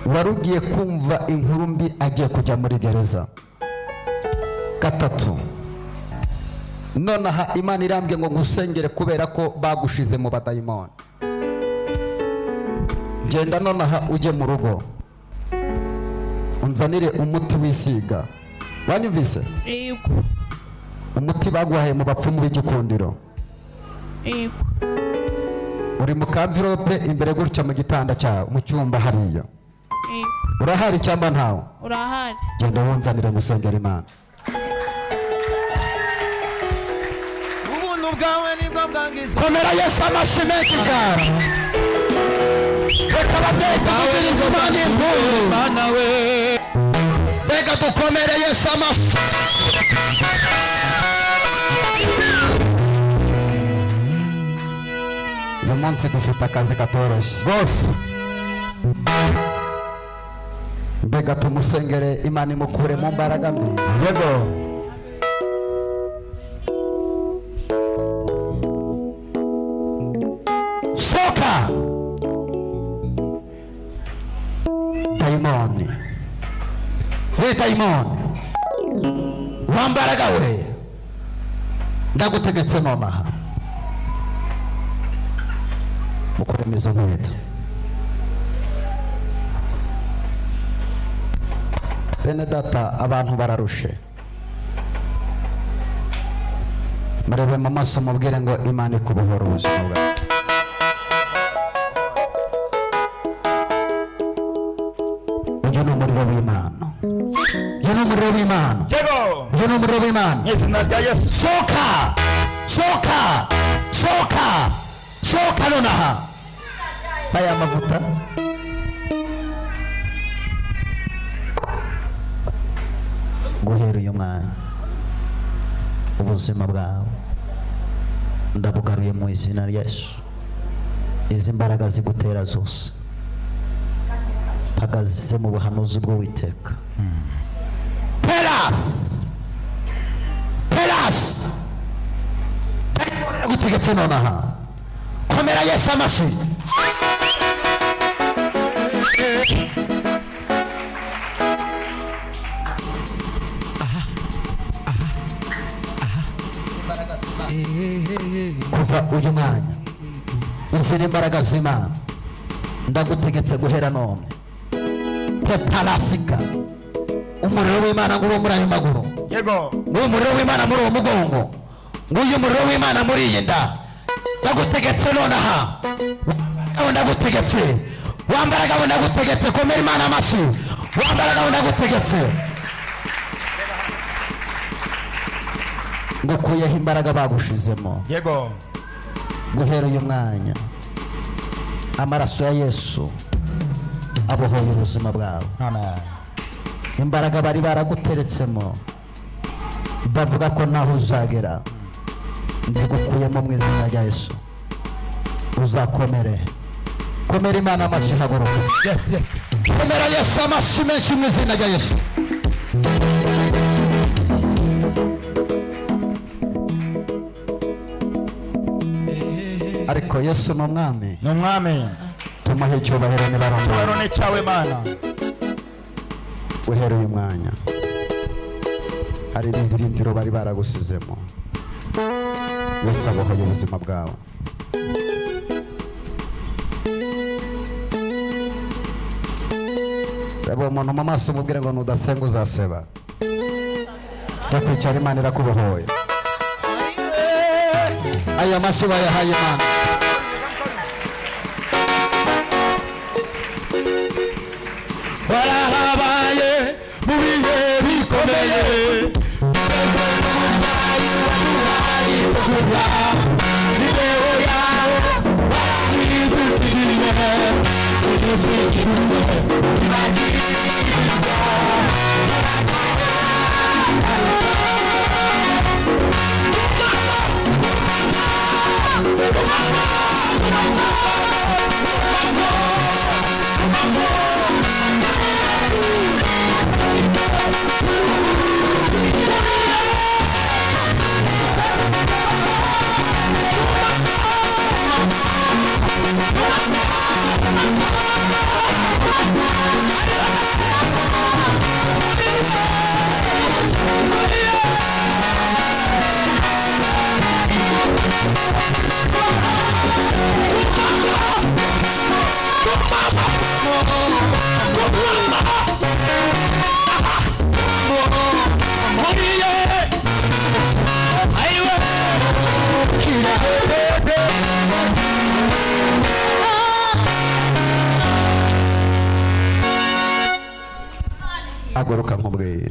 A: wari ugiye kumva inkuru mbi agiye kujya muri gereza. 3. Nonaha Imana irambwiye ngo ngusengere kubera ko bagushize mu badayimoni. Genda nonaha ujye mu rugo unzanire umuti wisiga. Wanyumvise?
I: Yego.
A: Umuti baguhaye mu bapfumu b'igikundiro.
I: Yego.
A: Uri mu kamvirope imbere gutya mu gitanda cyawe mu cyumba hariya.
I: Yego.
A: Urahari cyangwa ntawe?
I: Urahari.
A: Genda wunzanire musengera Imana.
H: Ubuntu bwawe nibwo bwangiza.
A: Komera Yesu amashyi menshi cyane. reka ababyeyi tuvugirize Imana impundu
H: Mana we
A: reka dukomere Yesu amashyi. uyu munsi dufite akazi katoroshye rwose. mbega tumusengere Imana imukure mu mbaraga mbi.
D: yego
A: soka dayimoni, we dayimoni wa mbaraga we, ndagutegetse nonaha mukuremo izo nkweto. bene data, abantu bararushe, murebe mu maso mubwire ngo Imana ikubohora ubuzima bwawe. uyu ni umuriro w'Imana, uyu ni umuriro w'Imana,
D: yego
A: uyu ni umuriro w'Imana.
D: mu izina rya Yesu.
A: soka soka soka soka nonaha aya mavuta. guhera uyu mwanya ubuzima bwawe ndabugaruye mu izina rya Yesu. izi mbaraga zigutera zose mpagaze mu buhanuzi bw'Uwiteka. Perasi perasi gutegetse nonaha komera Yesu amashyi. kuva uyu mwanya izi ni imbaraga z'Imana ndagutegetse guhera none. peparasika umuriro w'Imana ngo ube muri ayo maguru,
D: yego
A: nguyu umuriro w'Imana muri uwo mugongo, nguyu umuriro w'Imana muri iyi nda. ndagutegetse nonaha, ndagutegetse wambaraga we, ndagutegetse komera Imana amashyi. wambaraga we ndagutegetse ngukuyeho imbaraga bagushizemo.
D: yego
A: guhera uyu mwanya amaraso ya Yesu abohoye ubuzima bwawe.
D: amen.
A: imbaraga bari baraguteretsemo bavuga ko naho uzagera, nzigukuyemo mu izina rya Yesu. uzakomere, komera Imana amashyi. haguruka,
D: yes yes
A: komera Yesu amashyi menshi mu izina rya Yesu. ariko Yesu ni umwami,
D: ni umwami.
A: tumuhe icyubahiro nibarondora.
D: icyubahiro ni cyawe Mana.
A: guhera uyu mwanya hari ibirindiro bari baragusizemo. Yesu abohoye ubuzima bwawe. reba umuntu mu maso umubwire ngo nudasenga uzaseba. jya kwicara, Imana irakubohoye. aya mashyi bayahaye Imana.
H: warahabaye mu bihe bikomeye nimero yawe warahindukiriye
A: haguruka nkubwire.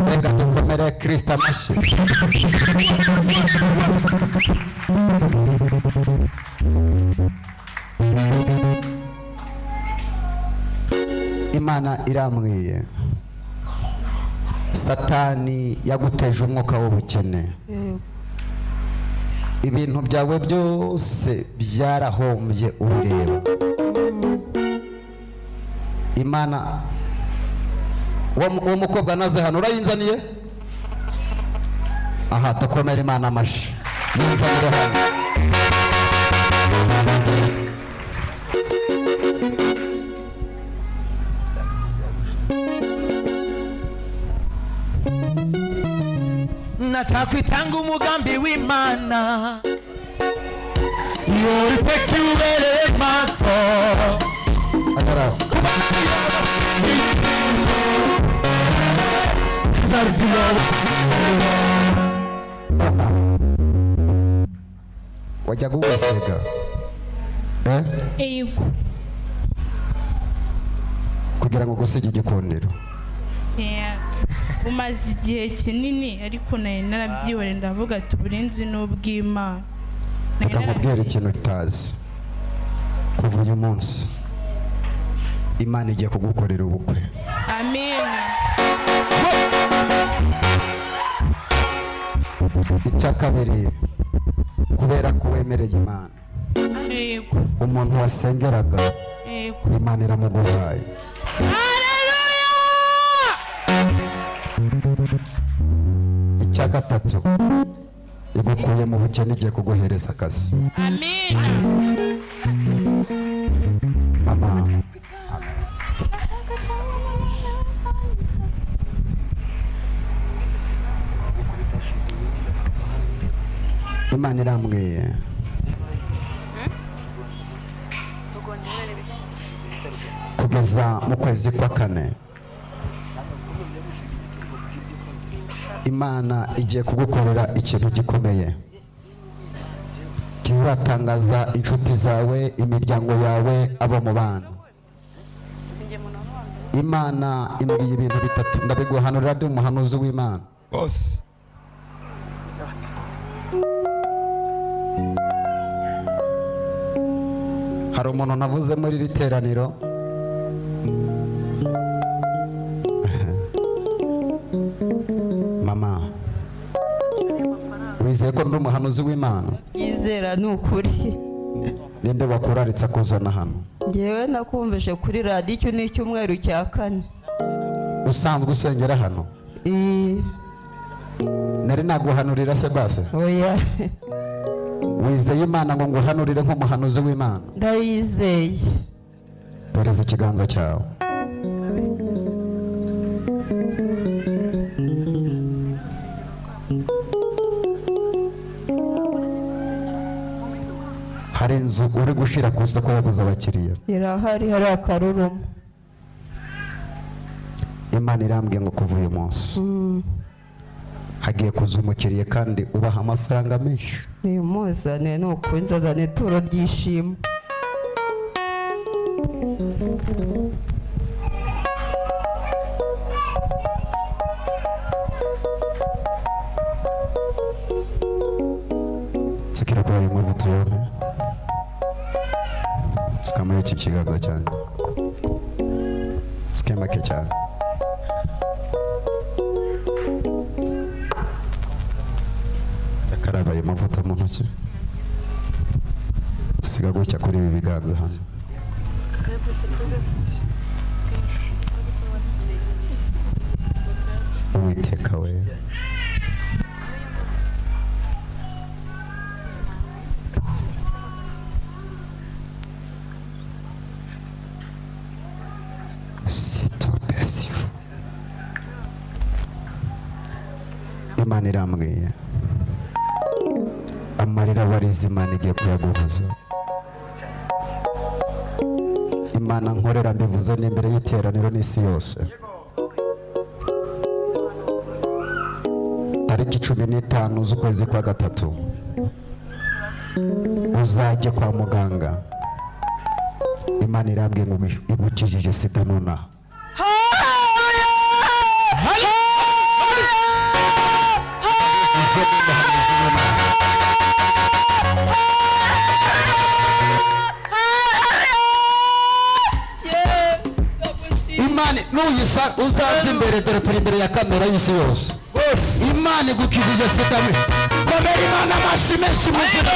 A: reka dukomere Kristo amashyi. Imana irambwiye Satani yaguteje umwuka w'ubukene. Ibintu byawe byose byarahombye ubireba. Imana uwo mukobwa naze hano urayinzaniye? Aha, tukomere Imana amashi. Yinzanire hano.
H: natakwitanga umugambi w'Imana iyo iteka ubereye maso
A: wajya guwesega
I: Yego.
A: kugira ngo gusige igikundiro.
I: Umaze igihe kinini ariko nari narabyibore ndavuga ati uburinzi n'ubw'Imana.
A: Akamubwira ikintu utazi. Kuva uyu munsi Imana igiye kugukorera ubukwe.
I: Amen.
A: Icya kabiri, kubera ko wemereye Imana.
I: Yego.
A: Umuntu wasengeraga Imana iramuguhaye. Icya gatatu, igukuye mu bukene igiye kuguhereza akazi.
I: Amen.
A: Mama, Imana irambwiye kugeza mu kwezi kwa kane Imana igiye kugukorera ikintu gikomeye kizatangaza inshuti zawe, imiryango yawe, abo mu bana. Imana imbwiye ibintu bitatu, ndabiguhanurira ndi umuhanuzi w'Imana.
H: bose
A: Hari umuntu navuze muri iri teraniro mama, wizeye ko ndi umuhanuzi w'Imana?
C: Yizera ni ukuri.
A: Ninde wakuraritse kuzana hano?
C: Ngewe nakumvise kuri radiyo icyo ni icyumweru cya kane.
A: Usanzwe usengera hano? Nari naguhanurira se base?
C: Oya.
A: Wizeye Imana ngo nguhanurire nk'umuhanuzi w'Imana?
C: Ndayizeye.
A: Pereza ikiganza cyawe. Hari inzu uri gushira ku isoko yabuze abakiriya?
C: Irahari, hari akaruruma.
A: Imana irambwiye ngo kuva uyu munsi hagiye kuza umukiriya kandi ubaha amafaranga menshi.
C: Uyu muzane ni ukuri, nzazana ituro ry'ishimwe.
A: Tsukira kuri ayo mavuta yombi, tsuka muri iki kiganza cyanjye, tsuke make cyane. Yakaraba ayo mavuta mu ntoki, usiga gutya kuri ibi biganza hano. Uwiteka we, Imana irambwiye amarira warize Imana igiye kuyaguhoza. Imana nkorera mbivuze n'imbere y'iteraniro n'isi yose. Tariki 15 z'ukwezi kwa gatatu uzajye kwa muganga. Imana irambwiye ngo igukijije sida nonaha. nuyisa uzaza imbere dore turi imbere ya kamera y'isi yose imana igukijije sida komera imana amashyi menshi mu izina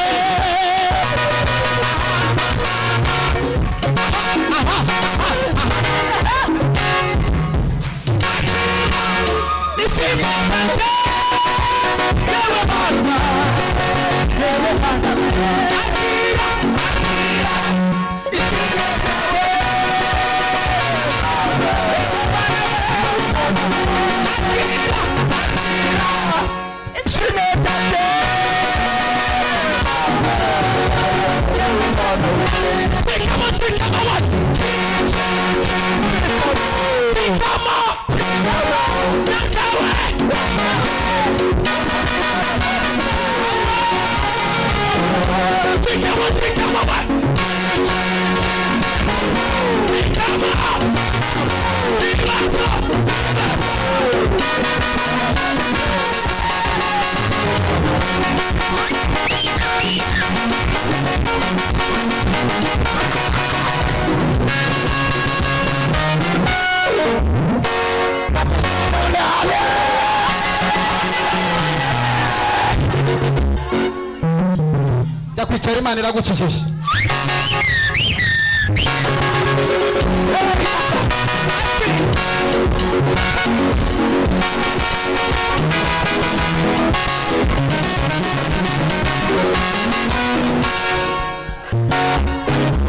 A: yakwicara imana iragukijije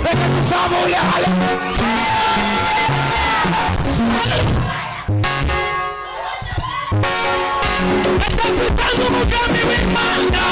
A: reka tuzamure Tanga umugambi w'Imana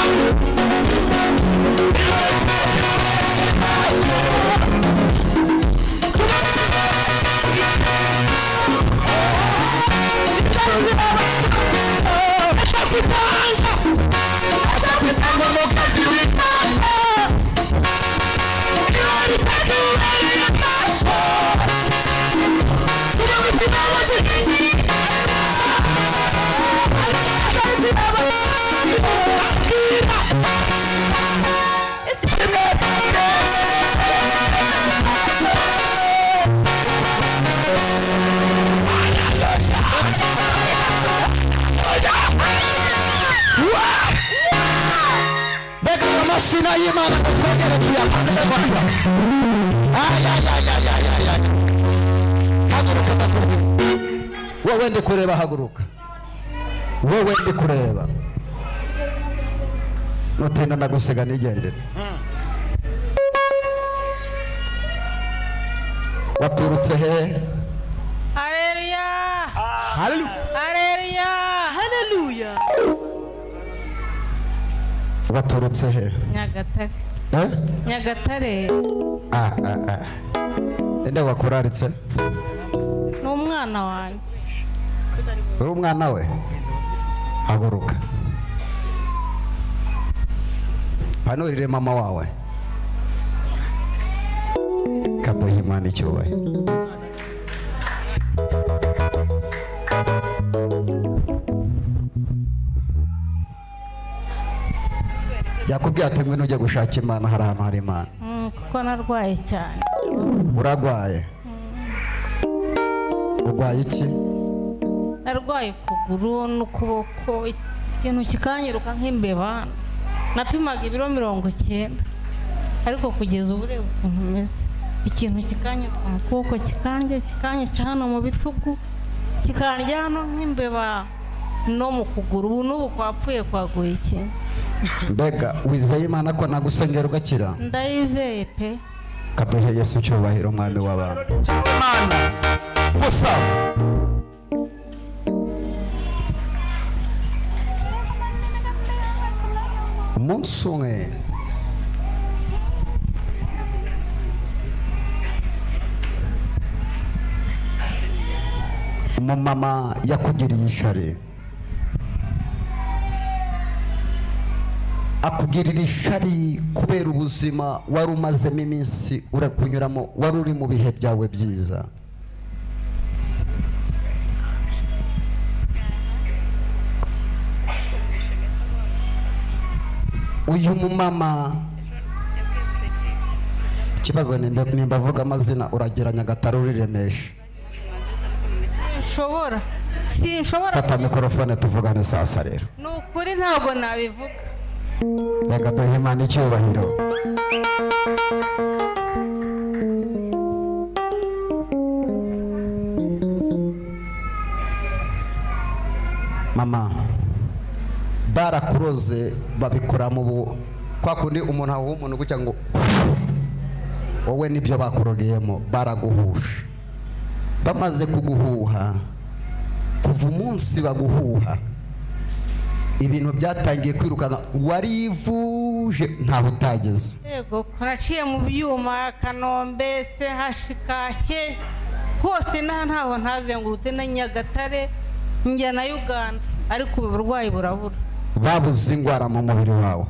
A: amashina y'Imana twongere tuyakande Rwanda haguruka bakuru wowe ndi kureba haguruka wowe ndi kureba nutinda nagusega nigendere waturutse he
J: Haleluya
H: Haleluya
J: Haleluya
A: waturutse he
J: Nyagatare Nyagatare
A: ende wakuraritse
J: n'umwana wanjye
A: uri umwana we haguruka hano urire mama wawe kaduha Imana icyubahiro yakubwiye ati ngwino ujye gushaka Imana hari ahantu hari Imana
J: kuko narwaye cyane
A: uragwaye urwaye iki
J: narwaye ukuguru n'ukuboko ikintu kikanyiruka nk'imbeba napimaga ibiro 90 ariko kugeza ubu ureba ukuntu meze ikintu kikanyiruka mu kuboko kikanyica hano mu bitugu kikandya hano nk'imbeba no mu kuguru ubu n'ubu kwapfuye kwaguye ikintu
A: mbega wizeye Imana ko nagusengera ugakira
J: ndayizeye pe
A: kaduhe Yesu icyubahiro umwami w'abantu
D: Imana gusa
A: umunsi umwe umumama yakugiriye ishari akugirira ishari kubera ubuzima wari umazemo iminsi urakunyuramo wari uri mu bihe byawe byiza uyu mumama ikibazo nimba avuga amazina urageranya Nyagatare uriremesha
J: sinshobora
A: fata mikorofone tuvugane sasa rero.
J: ni ukuri ntabwo nabivuga.
A: Reka duhe Imana icyubahiro. Mama, barakuroze babikora mu kwa kundi umuntu aho umuntu gutya ngo wowe nibyo bakurogeyemo, baraguhusha. Bamaze kuguhuha, kuva umunsi baguhuha ibintu byatangiye kwirukana, warivuje ntaho utageze.
J: Yego, naciye mu byuma Kanombe, hashika he hose ntaho ntazengurutse, na Nyagatare njya na Uganda, ariko uburwayi burabura.
A: Babuze ingwara mu mubiri wawe.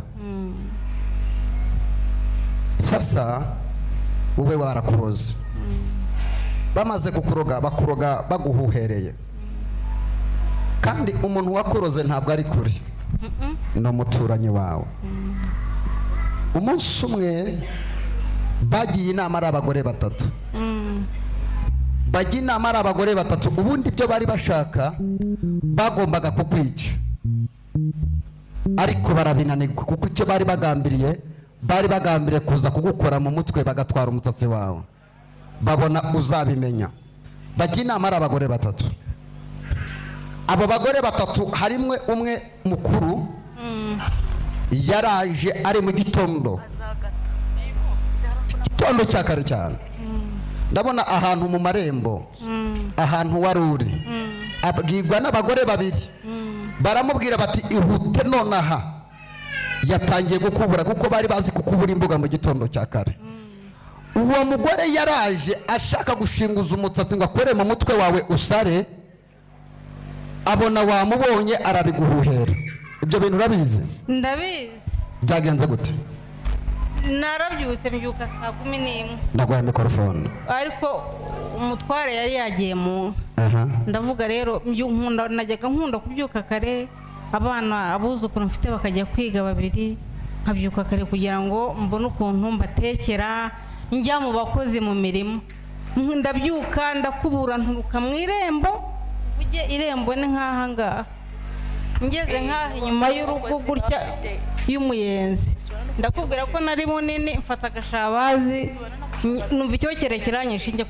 A: Sasa wowe barakuroze. Bamaze kukuroga, bakuroga baguhuhereye. Kandi umuntu wakuroze ntabwo ari kuri, no muturanyi wawe. Umunsi umwe bagiye inama ari abagore batatu. Bagiye inama ari abagore batatu, ubundi ibyo bari bashaka bagombaga kukwica, ariko barabinanirwa kuko icyo bari bagambiriye kuza kugukora mu mutwe bagatwara umusatsi wawe, babona uzabimenya. Bagiye inama ari abagore batatu. Abo bagore batatu harimwe umwe mukuru yaraje ari mu gitondo cya kare cyane. Ndabona ahantu mu marembo, ahantu wari uri, abwirwa n'abagore babiri, baramubwira bati ihute nonaha, yatangiye gukubura kuko bari bazi kukubura imbuga mu gitondo cya kare. Uwo mugore yaraje ashaka gushinguza umusatsi ngo akore mu mutwe wawe usare, abona wamubonye arabiguhuhera. Ibyo bintu urabizi?
J: Ndabizi.
A: Byagenze gute?
J: Narabyutse mbyuka saa 11.
A: Ndaguhaye mikorofone.
J: Ariko umutware yari yagiye mu ndavuga rero najyaga nkunda kubyuka kare, abana abuzukuru mfite bakajya kwiga babiri, nkabyuka kare kugira ngo mbone ukuntu mbatekera, njya mu bakozi mu mirimo. Ndabyuka ndakubura nturuka mu irembo, ujye irembo ni nk'aha ngaha, ngeze nk'aha inyuma y'urugo gutya y'umuyenzi. Ndakubwira ko nari munini, mfata agashabazi, numva icyokere kiranyishe, njya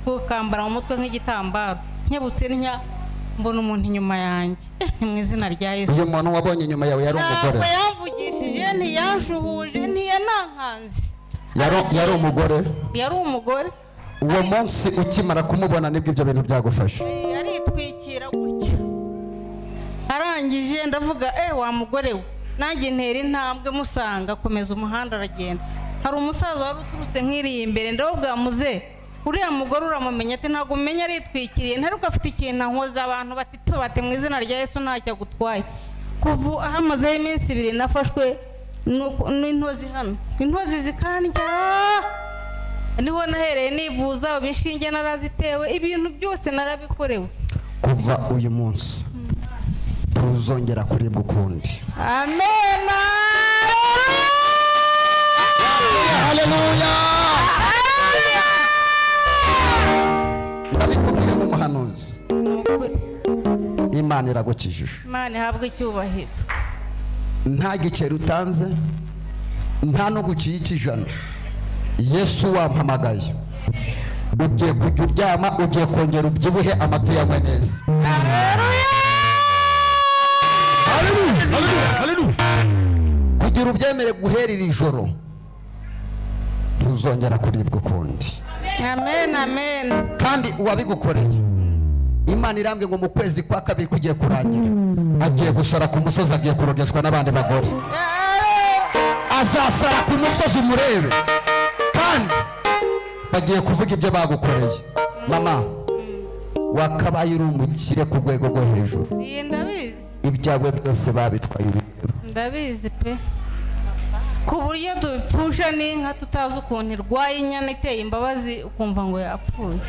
J: kukambara mu mutwe nk'igitambaro, nkebutse mbona umuntu inyuma yanjye. Ni mu izina rya Yesu.
A: Uyu muntu wabonye inyuma yawe yari umugore?
J: Ntabwo yamvugishije, ntiyanshuhuje, ntiyanankanze.
A: Yari umugore?
J: Yari umugore.
A: Uwo munsi ukimara kumubona nibwo ibyo bintu byagufashe?
J: Aritwikira gutya, arangije ndavuga wa mugore we, nanjye ntera intambwe musanga, komeza umuhanda aragenda. Hari umusaza wari uturutse nk'iri imbere, ndababwira muze uriya mugore uramumenya? Ati ntabwo umenya, aritwikiriye, ntaruko afite ikintu ankoza. Abantu bati mu izina rya Yesu ntacyo agutwaye. Kuva hamazeho iminsi 2 nafashwe n'intozi hano, intozi zikandya, niho nahereye nivuza, inshinge narazitewe, ibintu byose narabikorewe.
A: Kuva uyu munsi tuzongera kuribwa ukundi.
J: Amen.
A: Haleluya. Ndabikubwiye nk'umuhanuzi, Imana iragukijije.
J: Imana ihabwe icyubahiro.
A: Nta giceri utanze, nta no guciye ikijana. Yesu wampamagaye, ugiye kujya uryama, ugiye kongera ubyibuhe, amatu yawe neza. Kugira ubyemere guhera iri joro, tuzongera kuribwa ukundi.
J: Amen, amen.
A: Kandi uwabigukoreye, Imana irambye ngo mu kwezi kwa 2 kugiye kurangira, agiye gusara ku musozi, agiye kurogeshwa n'abandi bagore. Azasara ku musozi umurebe, kandi bagiye kuvuga ibyo bagukoreye. Mama, wakabaye uri umukire ku rwego rwo hejuru.
J: Ndabizi.
A: Ibyawe byose babitwaye ibintu.
J: Ndabizi pe. Ku buryo dupfusha n'inka tutazi ukuntu irwaye, inyana iteye imbabazi ukumva ngo yapfuye.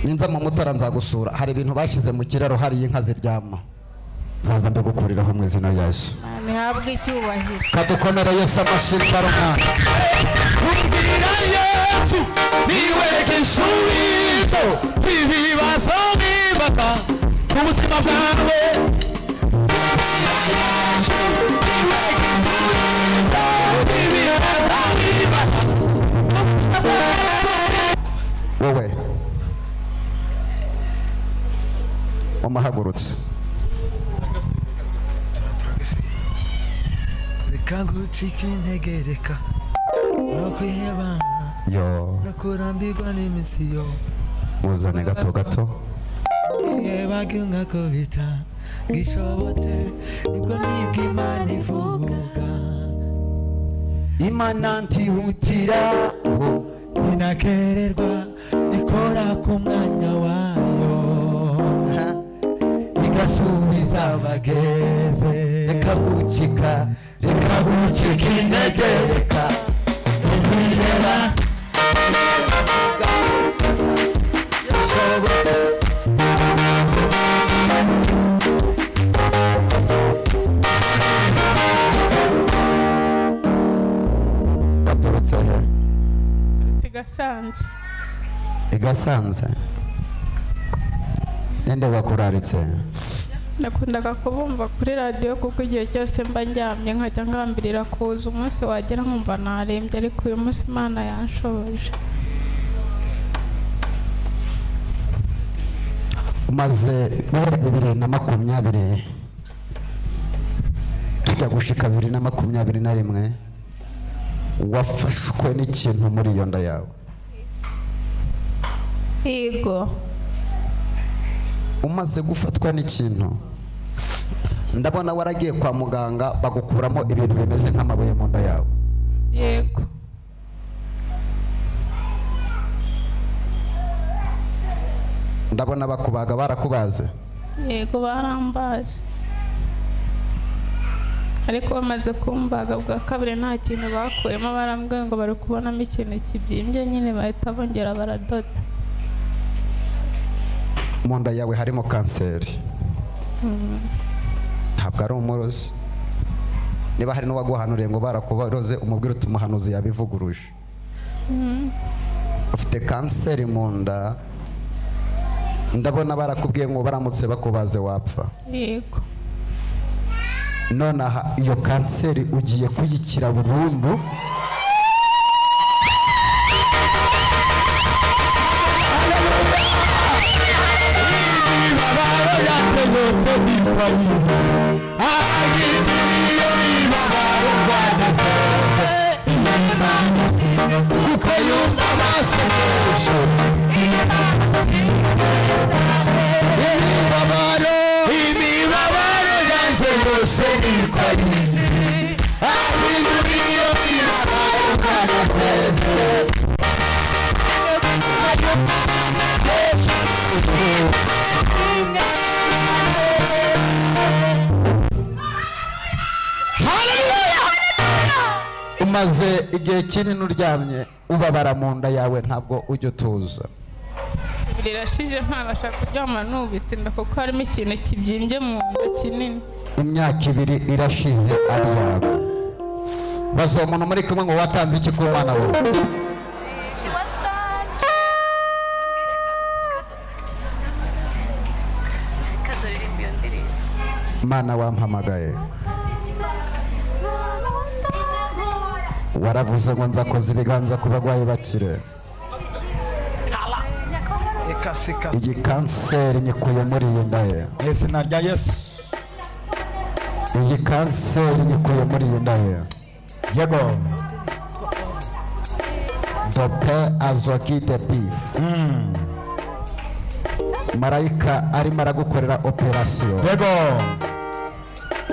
A: Ninza mu Mutara nzagusura, hari ibintu bashyize mu kiraro, hari inka ziryama. nzaza mbigukuriraho mu izina rya Yesu.
J: ntihabwe icyubahiro.
A: Kadukomera Yesu amashyi barumwana.
H: Kumbwira Yesu niwe gisubizo cy'ibibazo bibaza ku buzima bwawe.
A: Wowe umahagurutse
E: reka ngucike intege reka no kwiheba no kurambirwa n'iminsi yo
A: uzane gato gato
E: yebaga nkakubita gishobotse nibwo nibwo Imana ivuga
A: Imana ntihutira
E: inakererwa ikora ku mwanya wayo igasubiza abageze
A: reka gucika intege reka
E: kwiheba
A: gishobotse waturutse he?
I: Gasanze.
A: Igasanze ninde bakuraritse?
I: Nakundaga kubumva kuri radiyo kuko igihe cyose mba ndyamye nkajya ngambirira kuza umunsi wagera nkumva narembye, ariko uyu munsi Imana yanshoboje.
A: Umaze guhera 2020 tujya gushika 2021 wafashwe n'ikintu muri iyo nda yawe.
I: Yego.
A: Umaze gufatwa n'ikintu ndabona waragiye kwa muganga bagukuramo ibintu bimeze nk'amabuye mu nda yawe.
I: Yego.
A: Ndabona bakubaga barakubaze.
I: Yego barambaje, ariko bamaze kumbaga bwa kabiri nta kintu bakuyemo, barambwiye ngo bari kubonamo ikintu kibyimbye nyine bahita bongera baradoda.
A: Mu nda yawe harimo kanseri. Ntabwo ari umurozi. Niba hari n'uwaguhanuriye ngo barakubaroze umubwire uti umuhanuzi yabivuguruje. Ufite kanseri mu nda. Ndabona barakubwiye ngo baramutse bakubaze wapfa.
I: Yego.
A: None aha iyo kanseri ugiye kuyikira burundu. Kuko yumva amasengesho imibabaro yanjye yose niko ayizi, ahindura iyo mibabaro ukanezeze. Umaze igihe kinini uryamye ubabara mu nda yawe ntabwo ujya utuza.
I: Birashije ntabasha kuryama nubitse inda kuko harimo ikintu kibyimbye mu nda kinini.
A: Imyaka 2 irashize ari yawe. Bazo umuntu muri kumwe ngo watanze iki ku mwana wawe? Mana wampamagaye. Waravuze ngo nzakoze ibiganza ku bagwayi bakire. Iyi kanseri nyikuye muri iyi nda ye.
D: Izina rya Yesu.
A: Iyi kanseri nyikuye muri iyi nda ye.
D: Yego.
A: Dr. Azoki de Beef. Marayika arimo aragukorera operasiyo.
D: Yego.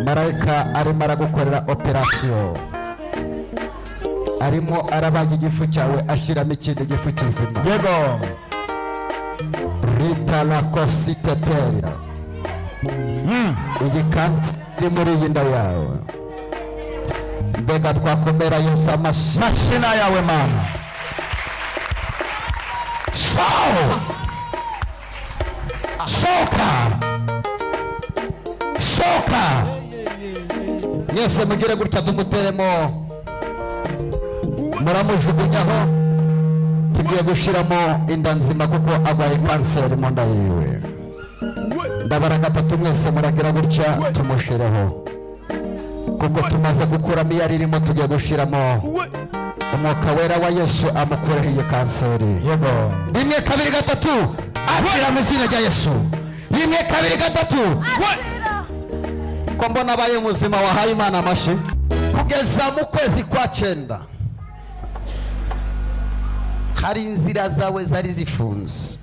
A: Marayika arimo aragukorera operasiyo. Arimo arabaga igifu cyawe ashyiramo ikindi gifu kizima.
D: Yego.
A: Rita la cosite peya. Iyi kanseri muri iyi nda yawe. Mbega twakomera Yesu amashyi.
D: Mashina yawe Mana.
A: Soka. sohoka mwese mugire gutya tumuteremo muramujugunyaho tugiye gushiramo inda nzima kuko abaye kanseri mu nda yiwe ndabara gatatu mwese muragira gutya tumushireho kuko tumaze gukuramo iyo aririmo tugiye gushiramo umwuka wera wa Yesu amukureho iyi kanseri. Rimwe kabiri gatatu akira mu izina rya Yesu. Rimwe kabiri gatatu ko mbona abaye muzima wahaye Imana amashi kugeza mu kwezi kwa 9 hari inzira zawe zari zifunze.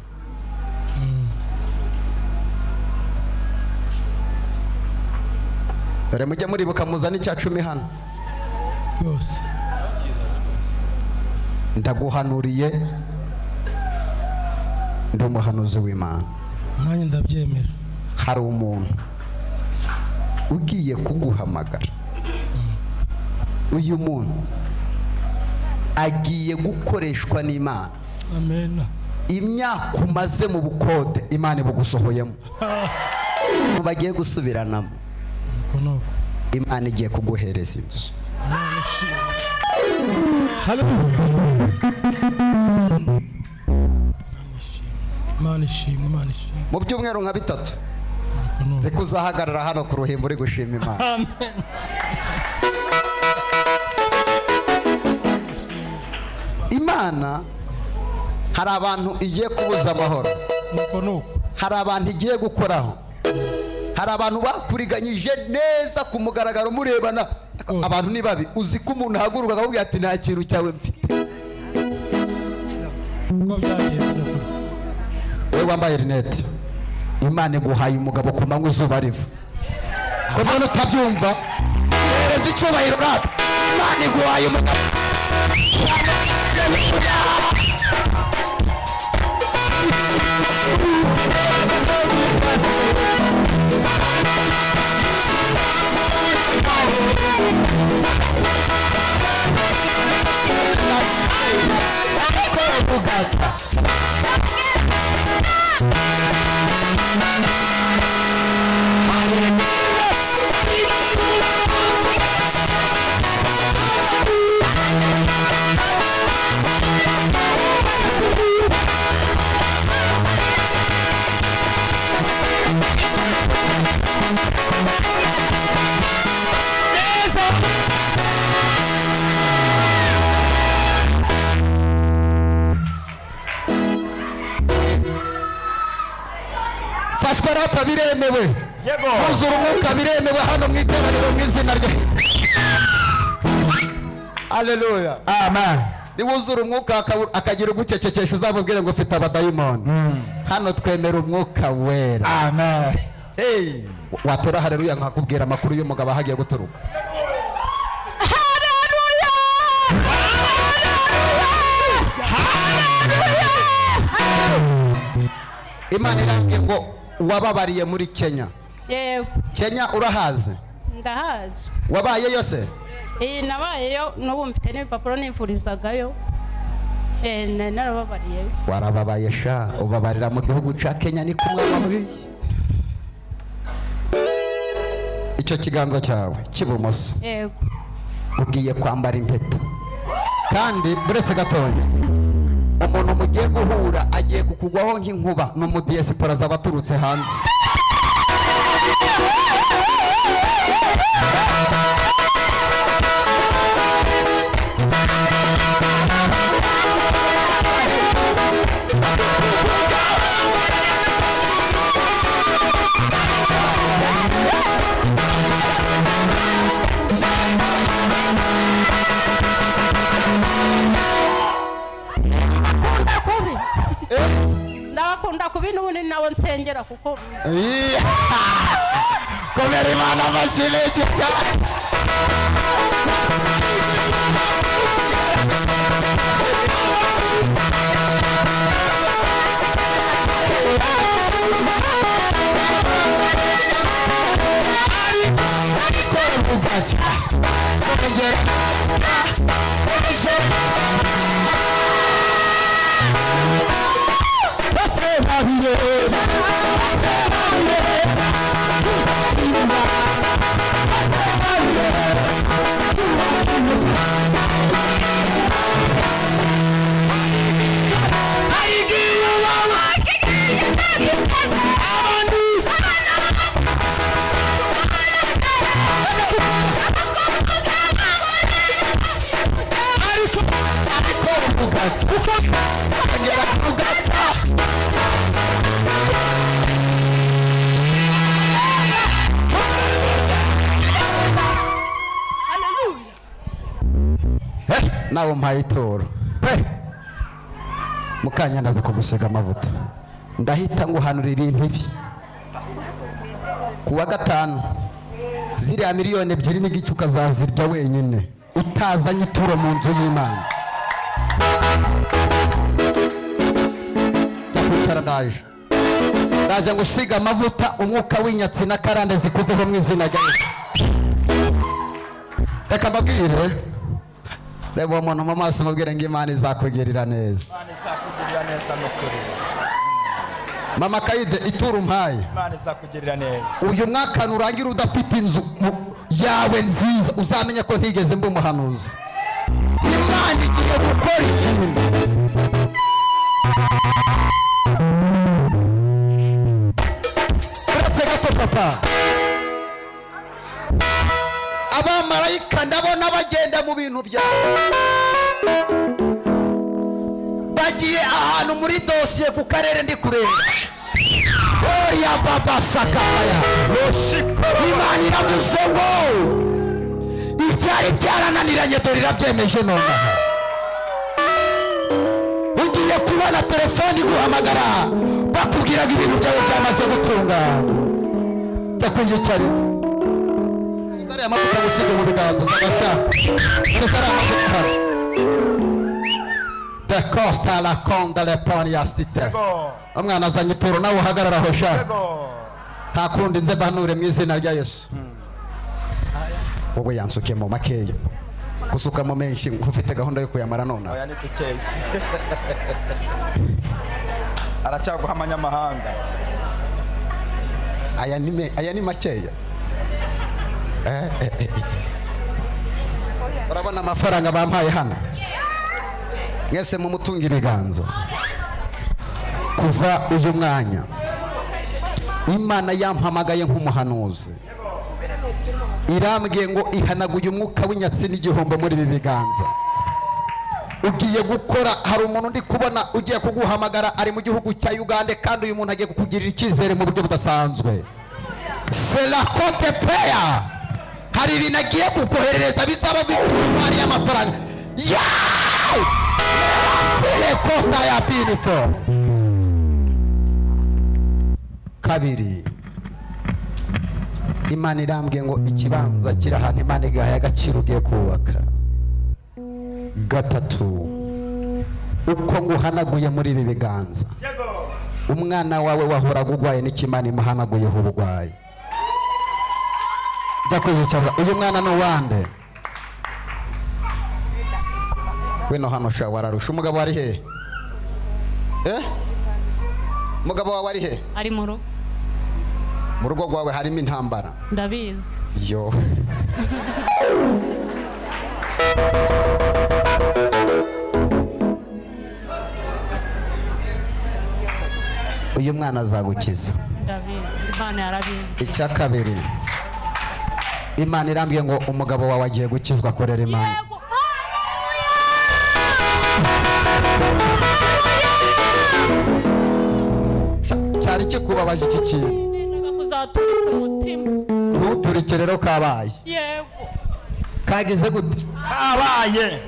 A: Dore mujye muribuka muzana icya 10 hano
K: yose.
A: Ndaguhanuriye ndi umuhanuzi w'Imana.
K: Nanjye ndabyemera.
A: Hari umuntu ugiye kuguhamagara. Uyu muntu agiye gukoreshwa n'Imana.
K: Amen.
A: Imyaka umaze mu bukode Imana ibugusohoyemo. Bagiye gusubiranamo. Imana igiye kuguhereza inzu. Mu byumweru nka 3 nzi kuzahagarara hano ku ruhimbo uri gushima Imana. Imana hari abantu igiye kubuza amahoro, hari abantu igiye gukoraho, hari abantu bakuriganyije neza ku mugaragaro murebana. Abantu ni babi, uzi ko umuntu ahaguruka akakubwira ati nta kintu cyawe mfite. Wewe wambaye rinete Imana iguhaye umugabo ku manywa izuba riva. Ko mbona utabyumva ereza icyubahiro rap. Imana iguhaye umugabo. Fashwarapa biremewe. Uzura umwuka biremewe hano mu iteraniro mu izina rye. Haleluya. Amen. Niwuzura umwuka akagira ugucecekesha uzamubwire ngo ufite abadayimoni. Hano twemera umwuka wera. Amen. Hey, watera haleluya nkakubwira amakuru y'umugabo ahagiye guturuka. Haleluya. Imana irambye ngo wababariye muri Kenya.
I: Yego.
A: Kenya urahaze?
I: Ndahazi.
A: Wabaye yose?
I: Nabayeyo n'ubu mfite n'ibipapuro nifurizagayo. Narababariye.
A: Warababaye sha ubabarira mu gihugu ca Kenya ni kumwe mabwiye. Icyo kiganza cyawe kibumoso.
I: Yego.
A: Ugiye kwambara impeta. Kandi buretse gatonya. Umuntu mugiye guhura agiye kukugwaho nk'inkuba no mu diaspora z'abaturutse hanze.
I: Ndakunda kubi n'ubundi nawe nsengera kuko
A: komera Imana amashyi cyane. Hey! nawe umpaye ituro mukanya ndaza kugusiga amavuta ndahita nguhanurira ibintu ibi kuwa gatanu ziriya miliyoni 2 n'igice ukazazirya wenyine utazanye ituro mu nzu y'Imana. Ndakwicara ndaje ngusiga amavuta umwuka w'inyatsi na karande zikuveho mu izina rya Yesu. Reka mbabwire reba umuntu mu maso mubwire ngo Imana izakugirira neza.
D: Imana izakugirira neza n'ukuri.
A: Mama Kaide ituru umpaye
D: Imana izakugirira neza.
A: uyu mwaka nurangira udafite inzu yawe nziza uzamenye ko ntigeze mba umuhanuzi. Imana igiye gukora ikintu. Uretse gato papa abamarayika ndabona bagenda mu bintu byawe bagiye ahantu muri dosiye ku karere ndi kureba. Oya baba sakaya Imana iravuze ngo ibyari byarananiranye dore irabyemeje nonaha. Ugiye kubona telefoni guhamagara bakubwiraga ibintu byawe byamaze gutungana. Ndakwiyicari zari amavuta gusiga mu biganza zagasha zari amavuta de costa la conda le poniastite. Umwana azanye ituro nawe uhagarara aho sha nta kundi nze banure mu izina rya Yesu. Wowe yansuke mu makeya gusuka mu menshi ufite gahunda yo kuyamara nona.
D: Oya nitukeye aracyaguha amanyamahanga.
A: Aya ni makeya. Urabona amafaranga bampaye hano mwese mu mutunga ibiganza kuva uyu mwanya Imana yampamagaye nk'umuhanuzi irambwiye ngo ihanaguye umwuka w'inyatsi n'igihombo muri ibi biganza. Ugiye gukora hari umuntu ndi kubona ugiye kuguhamagara ari mu gihugu cya Uganda kandi uyu muntu agiye kukugirira icyizere mu buryo budasanzwe. C'est la côte prayer. Hari ibintu agiye kukoherereza bizaba bituma y'amafaranga. Yaaa! C'est costa ya beautiful. Kabiri Imana irambwiye ngo ikibanza kiri ahantu Imana igahaye agaciro ugiye kubaka. Gatatu uko nguhanaguye muri ibi biganza umwana wawe wahoraga urwaye n'ikimana imuhanaguyeho uburwayi. Ndakwiyicara uyu mwana no wande weno hano sha wararusha. Umugabo wari he? Umugabo wawe ari he?
L: Ari mu rugo.
A: Mu rugo rwawe harimo intambara?
L: Ndabizi.
A: Yo uyu mwana azagukiza.
L: Ndabizi. Imana yarabizi.
A: Icya kabiri Imana irambwiye ngo umugabo wawe agiye gukizwa akorera Imana. Cyari kikubabaje iki kintu?
L: Kuzaturika umutima.
A: Ntuturike rero kabaye.
L: Yego.
A: Kagize gute?
D: Kabaye.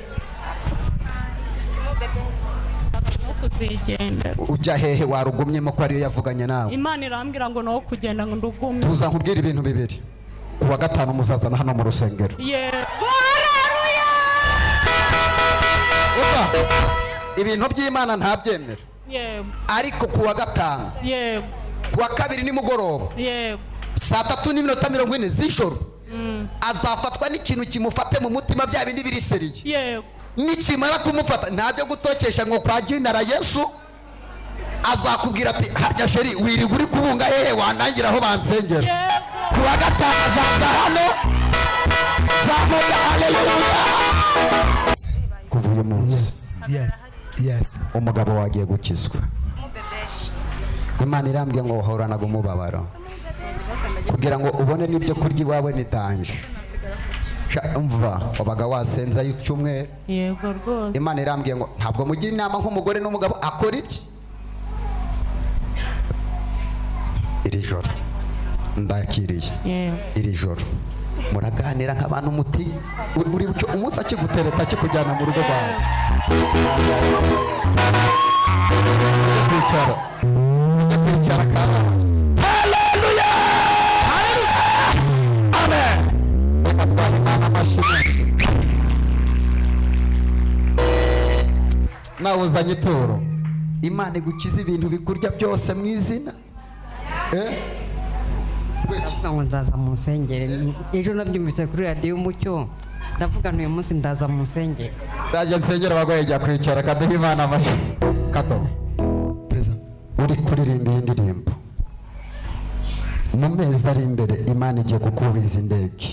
L: Kuzigenda.
A: Ujya hehe warugumyemo ko ariyo yavuganye nawe?
L: Imana irambwira ngo no kugenda ngo ndugumye.
A: Tuza nkubwira ibintu bibiri. Kuwa gatanu muzazana hano mu rusengero.
L: Yego.
A: Ibintu by'Imana ntabyemera.
L: Yego.
A: Ariko kuwa gatanu.
L: Yego.
A: Kuwa kabiri nimugoroba.
L: Yego.
A: 3:40 z'ijoro. Azafatwa n'ikintu kimufate mu mutima bya bindi biriseriye.
L: Yego.
A: Nikimara kumufata ntabyo gutokesha ngo kwa Jinara Yesu azakubwira ati harya sheri wiri guri kubunga hehe wanangira aho bansengera. Kuwa gatanu azaza hano zamuga haleluya. Kuva uyu munsi
K: yes
A: umugabo wagiye gukizwa. Imana irambwiye ngo uhoranaga umubabaro kugira ngo ubone n'ibyo kurya iwawe ni danje. Umva wabaga wasenza y'icyumweru.
L: Yego rwose.
A: Imana irambwiye ngo ntabwo mugira inama nk'umugore n'umugabo akora ibye. Iri joro ndakiriye iri joro muraganira nk'abantu muti uri bucyo umunsi akigutereta akikujyana mu rugo rwawe kwicara kaba haleluya amen reka twahe Imana amashyi nawe uzanye ituro Imana igukiza ibintu bikurya byose mu izina
M: ngo nzaza mu nsengero ejo nabyumvise kuri radiyo Umucyo ndavuga uyu munsi ndaza mu nsengero
A: ndaje nsengero bagoye jya kwicara kaduha Imana amashyi kato uri kuririmba iyi ndirimbo mu mezi ari imbere Imana igiye kukubiza indege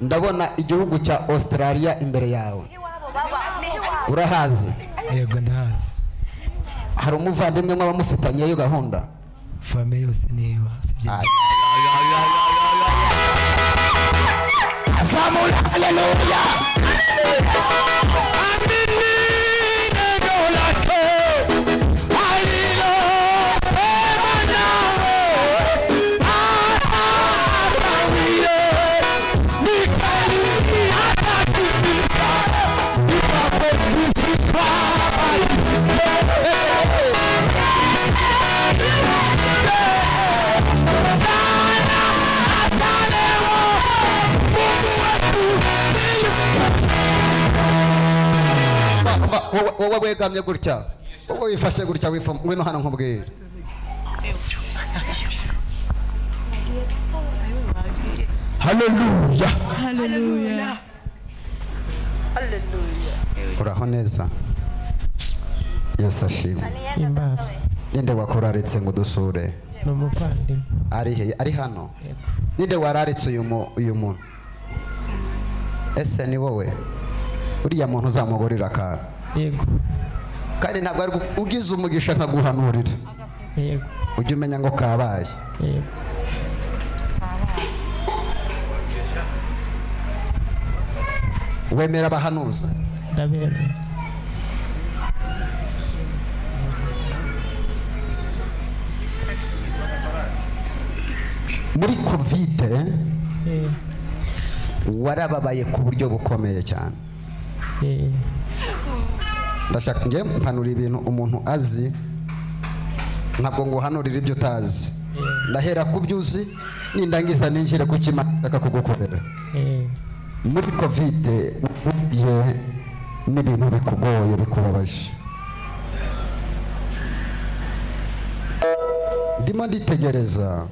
A: ndabona igihugu cya Australia imbere yawe urahazi
K: yego ndahazi
A: hari umuvandimwe mwaba mufitanyeyo gahunda
K: fame yose niba
H: zamura haleluya
A: wowe wegamye gutya wowe wifashe gutya ngwino hano nkubwire haleluya
L: haleluya
A: uraho neza Yesu ashimwe
L: imbazo
A: ninde wakuraritse ngo dusure
L: n'umuvandimwe
A: ari hano ninde wararitse uyu muntu ese ni wowe uriya muntu uzamugurira akantu
L: yego
A: kandi ntabwo ari ugize umugisha nkaguhanurira
L: yego
A: ujye umenya ngo kabaye
L: yego
A: wemera abahanuza
L: ndabemera
A: muri kovide warababaye ku buryo bukomeye cyane ndashaka njye mpanura ibintu umuntu azi ntabwo ngo uhanurire ibyo utazi ndahera ku byo uzi nindangiza ninjire ku kimana nshaka kugukorera muri kovide uhuye n'ibintu bikugoye bikubabaje ndimo nditegereza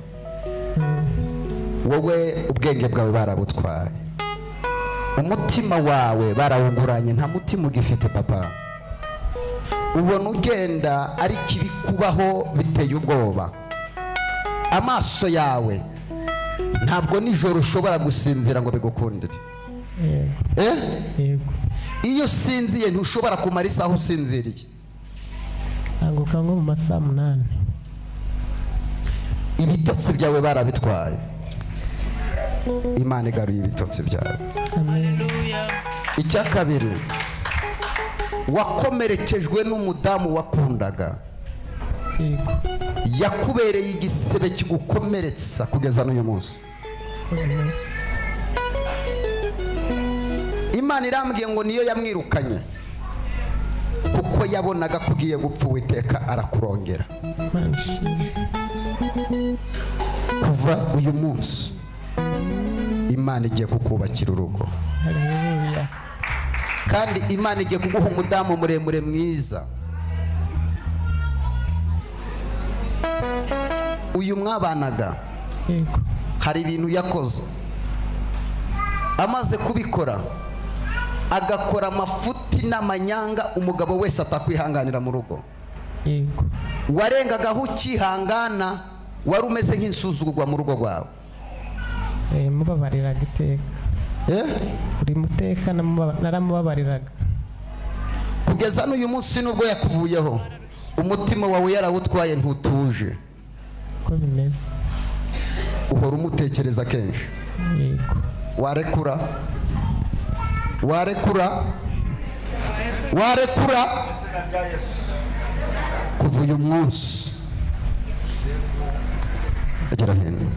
A: wowe ubwenge bwawe barabutwaye umutima wawe barawuguranye nta mutima ugifite papa ubona ugenda ariko ibikubaho biteye ubwoba amaso yawe ntabwo nijoro ushobora gusinzira ngo bigukundire iyo usinziye ntushobora kumara isaha usinziriye
L: nkanguka nko mu masaha 8
A: ibitotsi byawe barabitwaye Imana igaruye ibitotsi byawe icya kabiri wakomerekejwe n'umudamu wakundaga yakubereye igisebe kigukomeretsa kugeza n'uyu munsi Imana irambwiye ngo niyo yamwirukanye kuko yabonaga ko ugiye gupfa Uwiteka arakurongera kuva uyu munsi Imana igiye kukubakira urugo kandi Imana igiye kuguha umudamu muremure mwiza uyu mwabanaga hari ibintu yakoze amaze kubikora agakora amafuti n'amanyanga umugabo wese atakwihanganira mu rugo warengagaho ukihangana wari umeze nk'insuzugurwa mu rugo rwawe
L: mubabariraga iteka uri muteka naramubabariraga
A: kugeza n'uyu munsi nubwo yakuvuyeho umutima wawe yarawutwaye ntutuje
L: uko bimeze
A: uhora umutekereza kenshi
L: yego
A: warekura kuva uyu munsi agera hino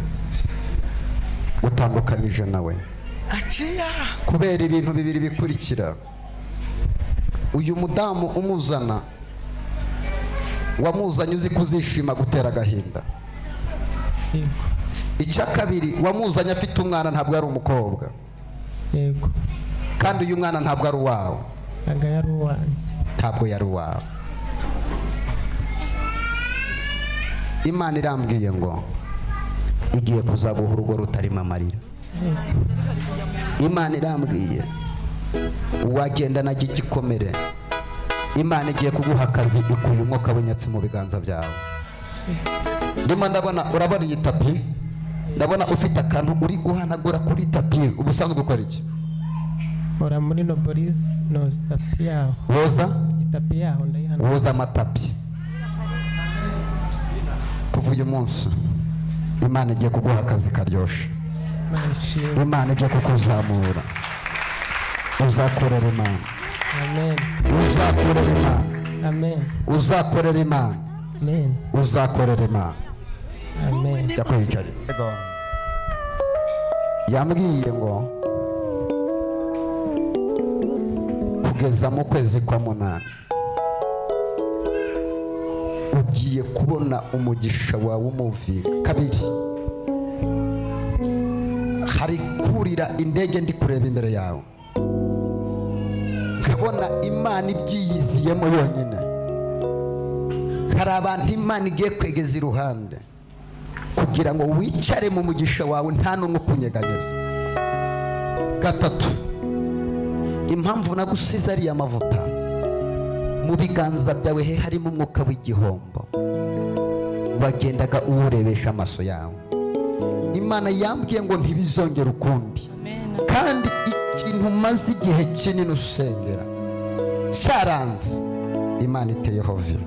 A: utandukanyije nawe kubera ibintu bibiri bikurikira. Uyu mudamu umuzana wamuzanye uzi kuzishima gutera agahinda. Icya kabiri wamuzanye afite umwana ntabwo ari umukobwa.
L: Yego.
A: Kandi uyu mwana ntabwo ari uwawe.
L: Ntabwo yari uwanjye.
A: Ntabwo yari uwawe. Imana irambwiye ngo igiye kuzaguha urugo rutarimo amarira. Imana irambwiye wagenda na gikomere. Imana igiye kuguha akazi ikuye umwuka w'inyatsi mu biganza byawe. Ndimo ndabona urabona iyi tapi, ndabona ufite akantu uri guhanagura kuri tapi. Ubusanzwe gukora iki?
L: Ora muri Noboris noza tapi yaho.
A: Woza?
L: Tapi yaho ndayihanagura.
A: Woza amatapi. Kuva uyu munsi Imana igiye kuguha akazi karyoshe. Imana igiye kukuzamura. Uzakorera Imana.
L: Amen.
A: Uzakorera Imana.
L: Amen.
A: Uzakorera Imana.
L: Amen.
A: Uzakorera Imana.
L: Amen.
A: Yakwicara. Yambwiye ngo kugeza mu kwezi kwa munani ugiye kubona umugisha wawe umuvi. Kabiri, hari kurira indege ndi kureba imbere yawe, nkabona Imana ibyiyiziyemo yonyine. Hari abantu Imana igiye kwegeza iruhande kugira ngo wicare mu mugisha wawe nta n'umwe ukunyeganyeza. Gatatu, impamvu nagusize ariya mavuta mu biganza byawe he harimo umwuka w'igihombo wagendaga uwurebesha amaso yawe. Imana yambwiye ngo ntibizongera ukundi. Kandi ikintu maze igihe kinini usengera cyaranze, Imana iteyeho vi.